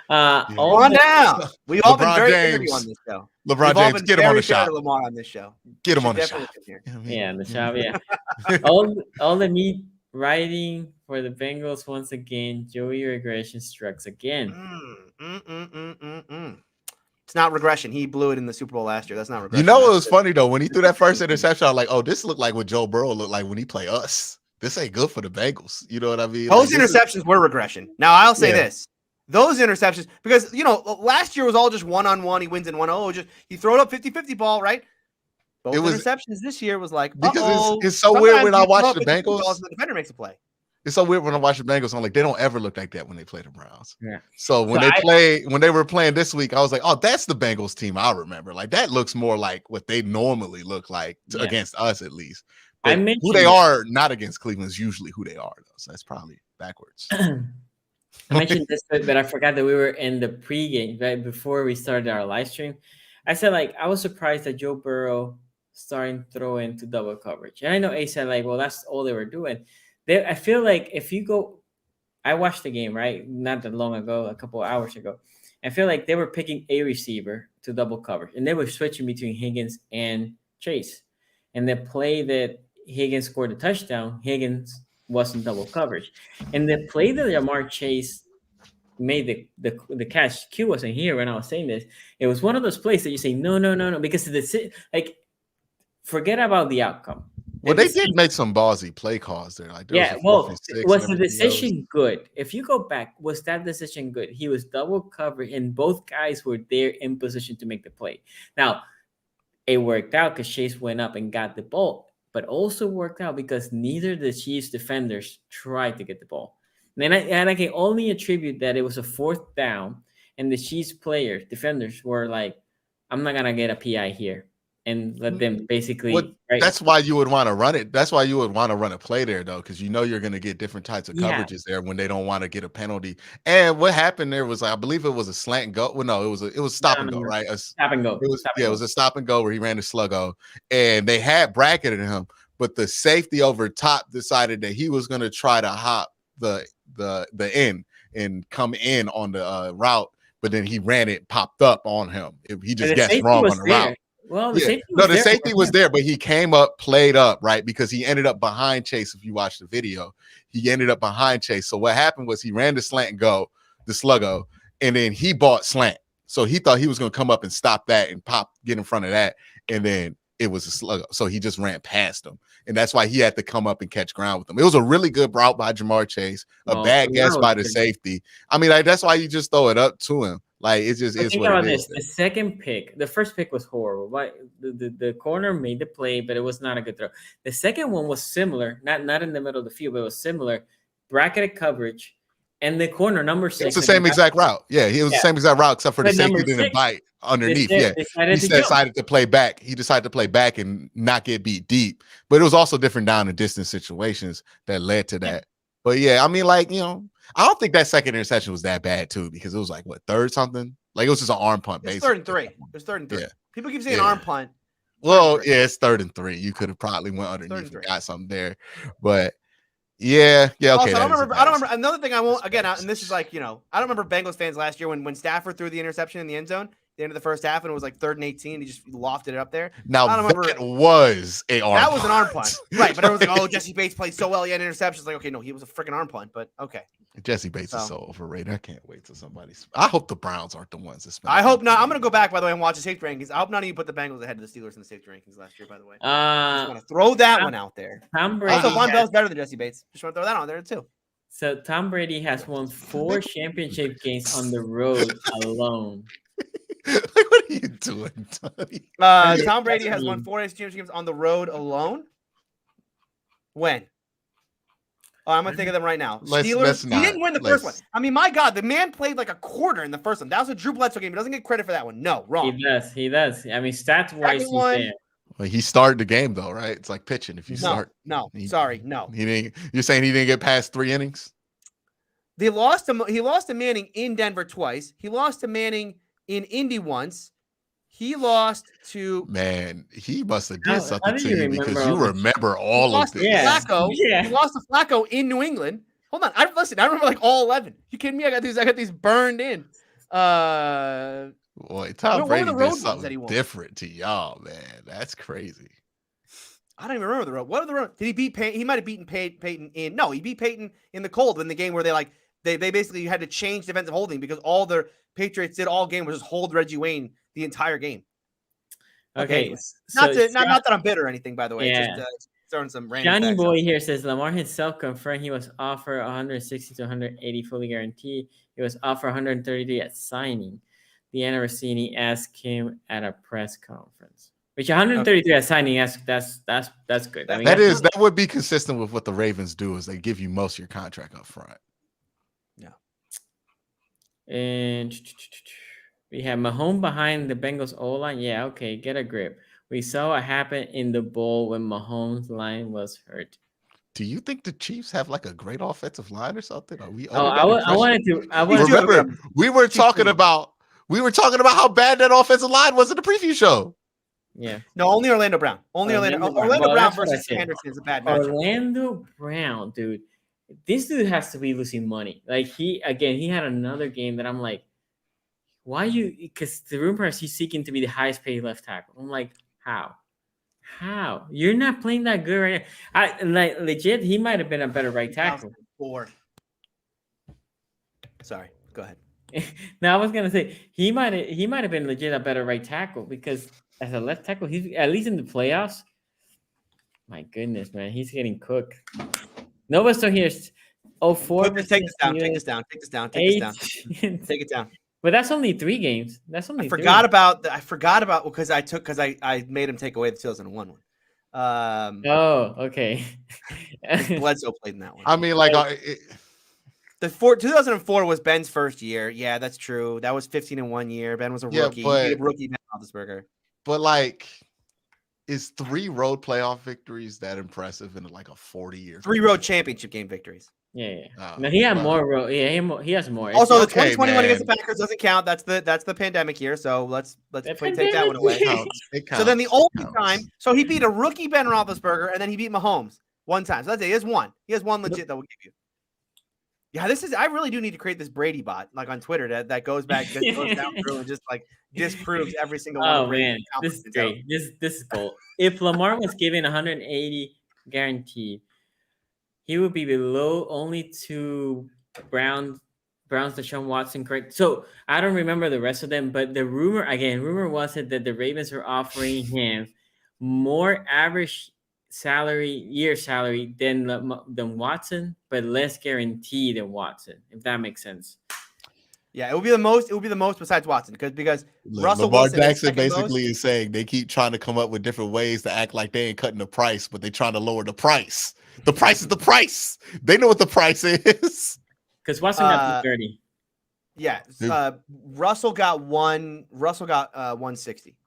Come on down. We've all been very fair on this show. LeBron James, get him on the shop. Lamar on this show. Get him on the shop. Yeah, the shop. Yeah. all the meat riding for the Bengals once again. Joey regression strikes again. It's not regression. He blew it in the Super Bowl last year. That's not regression. You know what was funny though? When he threw that first interception, I was like, "Oh, this looked like what Joe Burrow looked like when he played us. This ain't good for the Bengals." You know what I mean? Those interceptions were regression. Now I'll say this: those interceptions, because last year was all just one-on-one. He wins in 1-0. Just he threw it up 50-50 ball, right? Those interceptions this year was like, because it's so weird when I watch the Bengals. The defender makes a play. It's so weird when I watch the Bengals. I'm like, they don't ever look like that when they play the Browns. Yeah. So when they were playing this week, I was like, oh, that's the Bengals team I remember. Like that looks more like what they normally look like against us, at least. But who they are, not against Cleveland, is usually who they are, though. So that's probably backwards. I mentioned this, but I forgot that we were in the pregame right before we started our live stream. I said I was surprised that Joe Burrow starting to throw into double coverage, and I know A said well, that's all they were doing. I feel like if you go, I watched the game, right? Not that long ago, a couple of hours ago. I feel like they were picking a receiver to double cover, and they were switching between Higgins and Chase. And the play that Higgins scored a touchdown. Higgins was in double coverage. And the play that Jamar Chase made the catch, Q wasn't here when I was saying this. It was one of those plays that you say, no, because like, forget about the outcome. Well, they did make some ballsy play calls there. Like, there was was the decision good? If you go back, was that decision good? He was double covered, and both guys were there in position to make the play. Now, it worked out because Chase went up and got the ball, but also worked out because neither of the Chiefs defenders tried to get the ball. And I can only attribute that it was a 4th down, and the Chiefs defenders were like, I'm not gonna get a PI here. And let them basically. That's why you would want to run it. That's why you would want to run a play there, though, because you know you're going to get different types of coverages there when they don't want to get a penalty. And what happened there was, I believe it was a slant and go. Well, no, it was stop and go, right? Stop and go. It was a stop and go where he ran the sluggo, and they had bracketed him, but the safety over top decided that he was going to try to hop the end and come in on the route. But then he ran it, popped up on him. He just guessed wrong on the route. Well, the safety was there, but he came up, played up, right? Because he ended up behind Chase. If you watch the video, he ended up behind Chase. So what happened was he ran the slant and go, the sluggo, and then he bought slant. So he thought he was going to come up and stop that and get in front of that. And then it was a sluggo. So he just ran past him. And that's why he had to come up and catch ground with him. It was a really good route by Jamar Chase, a bad guess by the safety. I mean, like, that's why you just throw it up to him. Like, it just is what it is. The second pick, the first pick was horrible. But the corner made the play, but it was not a good throw. The second one was similar, not in the middle of the field, but it was similar. Bracketed coverage, and the corner, number 6. It's the same exact route. Yeah, it was the same exact route, except for the safety didn't bite underneath. He decided to play back. He decided to play back and not get beat deep. But it was also different down and distance situations that led to that. But yeah, I mean, like, I don't think that second interception was that bad too, because it was like, what, third something? Like, it was just an arm punt, basically. It's 3rd and 3. It's 3rd and 3. Yeah. People keep saying arm punt. Well, yeah, it's 3rd and 3. You could have probably went underneath and got something there. But yeah, okay. Also, I don't remember. Another thing I won't, again, and this is like, I don't remember Bengals fans last year when Stafford threw the interception in the end zone. The end of the first half, and it was like 3rd and 18. He just lofted it up there. Now, I don't remember. That was an arm punt. That was an arm punt. Right, but everyone's like, oh, Jesse Bates played so well. He had interceptions. Like, okay, no, he was a freaking arm punt, but okay. Jesse Bates is so overrated. I can't wait till somebody's. I hope the Browns aren't the ones that spend. I hope not. I'm going to go back, by the way, and watch the safety rankings. I hope none of you put the Bengals ahead of the Steelers in the safety rankings last year, by the way. I just want to throw that one out there. Tom Brady. Also, Von Bell's better than Jesse Bates. Just want to throw that on there, too. So, Tom Brady has won 4 championship games on the road alone. Like, what are you doing, Tony? Tom Brady has won 4 championship games on the road alone. When? Oh, I'm gonna think of them right now. Steelers. He didn't win the first one. I mean, my God, the man played like a quarter in the first one. That was a Drew Bledsoe game. He doesn't get credit for that one. No, wrong. He does. I mean, stats wise, he's there. Well, he started the game though, right? It's like pitching. If you start, no. He didn't. You're saying he didn't get past 3 innings? He lost to Manning in Denver twice. He lost to Manning in Indy once. He lost to he must have did something to you because you remember all of this. Flacco. Yeah. He lost to Flacco in New England. Hold on. I remember like all 11. You kidding me? I got these burned in. Boy, Tom Brady did something different to y'all, man. That's crazy. I don't even remember the road. What are the road? Did he beat Peyton? He might have beaten Peyton in. No, he beat Peyton in the cold in the game where they basically had to change defensive holding because all the Patriots did all game was just hold Reggie Wayne the entire game. Okay. Not that I'm bitter or anything, by the way. Yeah. Just throwing some random Johnny Boy here says Lamar himself confirmed he was offered 160 to 180 fully guaranteed. He was offered 133 at signing. Deanna Rossini asked him at a press conference. Which 133 at signing, that's good. I mean, that would be consistent with what the Ravens do is they give you most of your contract up front. Yeah. And we have Mahomes behind the Bengals O-line. Yeah, okay, get a grip. We saw what happened in the bowl when Mahomes' line was hurt. Do you think the Chiefs have like a great offensive line or something? Are we? Remember, we were talking about how bad that offensive line was in the preview show. Yeah. No, only Orlando Brown. Orlando Brown versus Henderson is a bad matchup. Orlando Brown, dude. This dude has to be losing money. Like he had another game that I'm like, why you? Because the rumor is he's seeking to be the highest paid left tackle. I'm like, how? How? You're not playing that good right now. Legit, he might have been a better right tackle. 2004. Sorry, go ahead. Now I was gonna say he might have been legit a better right tackle because as a left tackle, he's at least in the playoffs. My goodness, man, he's getting cooked. Nova's still here. 04. Take this down. Take this down. Take this down. Take this down. Take it down. But that's only 3 games. That's only. I forgot about because I made him take away the 2001 one. Oh, okay. Bledsoe played in that one. I mean, like, the 2004 was Ben's first year. Yeah, that's true. That was 15 in 1 year. Ben was a rookie. But, rookie Ben Roethlisberger. But like, is 3 road playoff victories that impressive in like a 40-year? 3 road championship game victories. Yeah. No, he had more road. Yeah, he has more. Also, the 2021 against the Packers doesn't count. That's the pandemic year. So let's take that one away. It counts. So then the only time, so he beat a rookie Ben Roethlisberger, and then he beat Mahomes one time. So that's it. He has one. He has one legit that we'll give you. Yeah, I really do need to create this Brady bot like on Twitter that goes back, that goes down through and just like disproves every single one. Oh man, this is great. This is gold. If Lamar was given 180 guaranteed, he would be below only 2 Browns, Deshaun Watson, correct? So I don't remember the rest of them, but the rumor was that the Ravens were offering him more average year salary than Watson, but less guaranteed than Watson, if that makes sense. Yeah, it would be the most. It would be the most besides Watson because Russell Lamar Wilson Jackson basically is saying they keep trying to come up with different ways to act like they ain't cutting the price, but they trying to lower the price. The price is the price. They know what the price is. Because Watson got 230. Yeah, Russell got 160.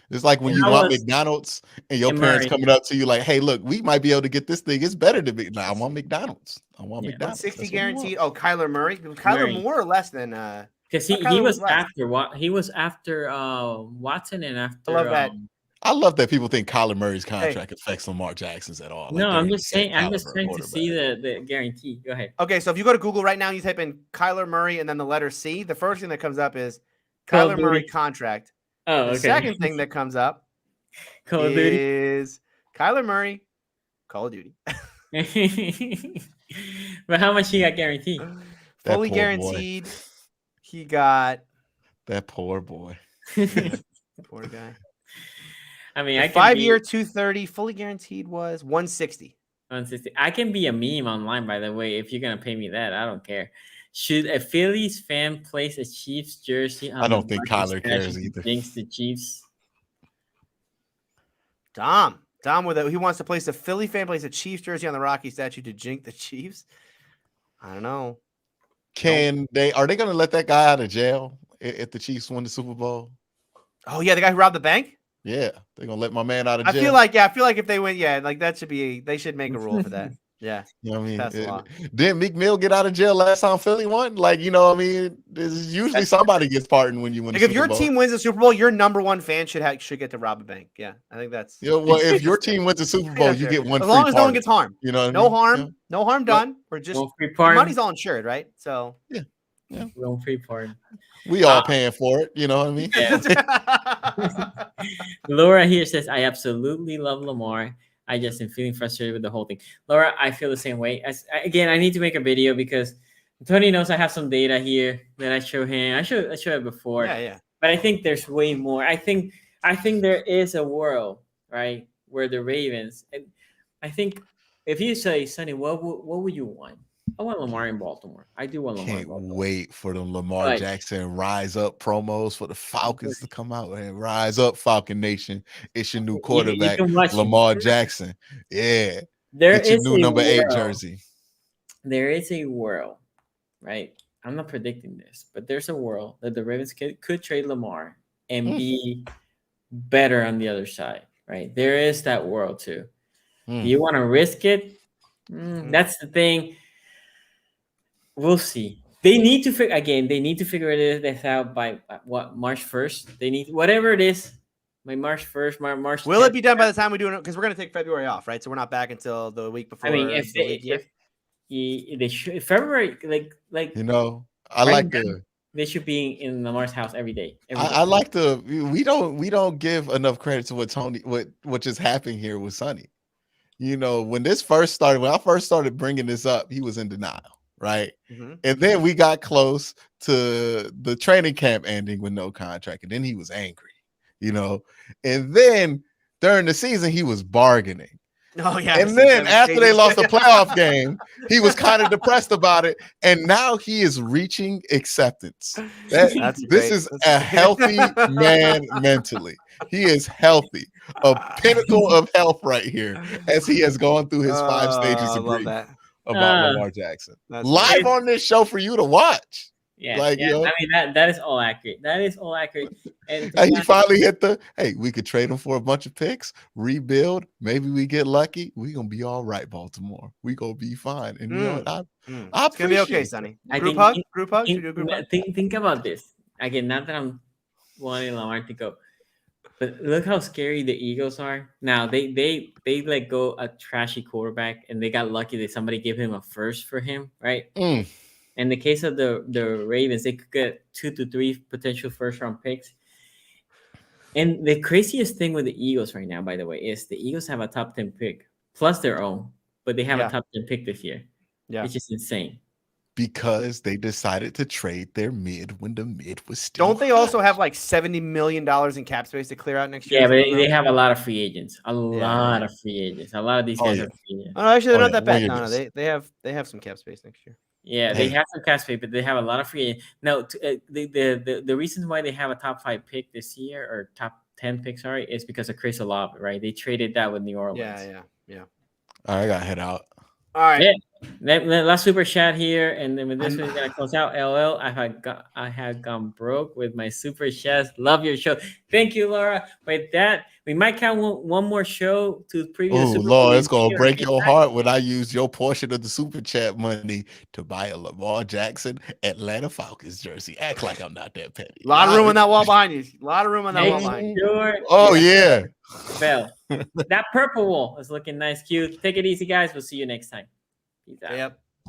It's like when you want McDonald's and your parents coming up to you like, "Hey, look, we might be able to get this thing. It's better than me." Nah, I want McDonald's. McDonald's. 160 guaranteed. Oh, Kyler Murray. Kyler more or less than because he was after Watson and after. I love that. I love that people think Kyler Murray's contract affects Lamar Jackson's at all. No, I'm just saying. I'm just trying to see the guarantee. Go ahead. Okay, so if you go to Google right now, you type in Kyler Murray and then the letter C. The first thing that comes up is Kyler Murray contract. Oh, okay. The second thing that comes up is Kyler Murray, Call of Duty. But how much he got guaranteed? Fully guaranteed. He got that poor boy. Poor guy. I mean, 5-year 230 fully guaranteed was 160. 160. I can be a meme online, by the way. If you're gonna pay me that, I don't care. Should a Phillies fan place a Chiefs jersey? I don't think Kyler cares either. Jinx the Chiefs. Dom he wants to place a Philly fan place a Chiefs jersey on the Rocky statue to jinx the Chiefs. I don't know. Are they going to let that guy out of jail if the Chiefs win the Super Bowl? Oh yeah, the guy who robbed the bank. Yeah, they're gonna let my man out of jail. I feel like if they win, like that should be. They should make a rule for that. Yeah, you know what I mean. Didn't Meek Mill get out of jail last time Philly won? Like, you know what I mean. There's usually somebody gets pardoned when you win. Like if your team wins the Super Bowl, your number one fan should get to rob a bank. Yeah, I think that's. Well, if your team wins the Super Bowl, you get one. As long as no one gets harmed. You know, no harm, no harm done. We're just money's all insured, right? So yeah. No free pardon. We all paying for it, you know what I mean? Yeah. Laura here says, I absolutely love Lamar. I just am feeling frustrated with the whole thing. Laura, I feel the same way. Again, I need to make a video because Tony knows I have some data here that I show him. I showed it before. Yeah. But I think there's way more. I think there is a world, right, where the Ravens, and I think if you say, Sonny, what would you want? I want Lamar in Baltimore. I do want Lamar. Can't wait for the Lamar Jackson Rise Up promos for the Falcons to come out and Rise Up, Falcon Nation. It's your new quarterback, Lamar Jackson. Yeah, it's your new number 8 jersey. There is a world, right? I'm not predicting this, but there's a world that the Ravens could trade Lamar and be better on the other side, right? There is that world too. You want to risk it? That's the thing. We'll see. They need to figure this out by March 1st. They need whatever it is by March 1st. March. Will it be done by the time we do it? Because we're going to take February off, right? So we're not back until the week before. I mean, if February, like you know, I like the they should be in Lamar's house every day. I like to. We don't give enough credit to what just happened here with Sonny. You know, when I first started bringing this up, he was in denial, right? Mhm. And then we got close to the training camp ending with no contract, and then he was angry, you know. And then during the season, he was bargaining. Oh yeah. And then after they lost the playoff game, he was kind of depressed about it. And now he is reaching acceptance. This is a healthy man mentally. He is healthy, a pinnacle of health right here as he has gone through his 5 stages of grief about Lamar Jackson. Live on this show for you to watch. Yeah, I mean that is all accurate. That is all accurate. And he finally hit we could trade him for a bunch of picks, rebuild. Maybe we get lucky. We're gonna be all right, Baltimore. We're gonna be fine. And you know what? It's gonna be okay, Sonny. Group hug? Should we do a group hug? Think about this. Again, not that I'm wanting Lamar to go, but look how scary the Eagles are. Now they let go a trashy quarterback, and they got lucky that somebody gave him a first for him, right? In the case of the Ravens, they could get 2 to 3 potential first-round picks. And the craziest thing with the Eagles right now, by the way, is the Eagles have a top 10 pick plus their own, but they have a top 10 pick this year. Yeah, which is insane. Because they decided to trade their mid when the mid was still. Don't they also have like $70 million in cap space to clear out next year? Yeah, but they have a lot of free agents. A lot of free agents. A lot of these guys are free agents. Oh, actually, they're not that bad. No, they have some cap space next year. Yeah, they have some cap space, but they have a lot of free agents. Now, the reason why they have a top 5 pick this year, or top 10 pick, sorry, is because of Chris Olave, right? They traded that with New Orleans. Yeah. All right, I gotta head out. All right. Yeah. Last super chat here, and then with this one, we're gonna close out. LL, I have gone broke with my super chats. Love your show. Thank you, Laura. With that, we might count one more show to previous. Oh Lord, it's gonna break your heart when I use your portion of the super chat money to buy a Lamar Jackson Atlanta Falcons jersey. Act like I'm not that petty. A lot of room on that wall behind you. A lot of room on that wall behind you. Oh yeah. Bell. That purple wall is looking nice, cute. Take it easy, guys. We'll see you next time. Peace out. Yep.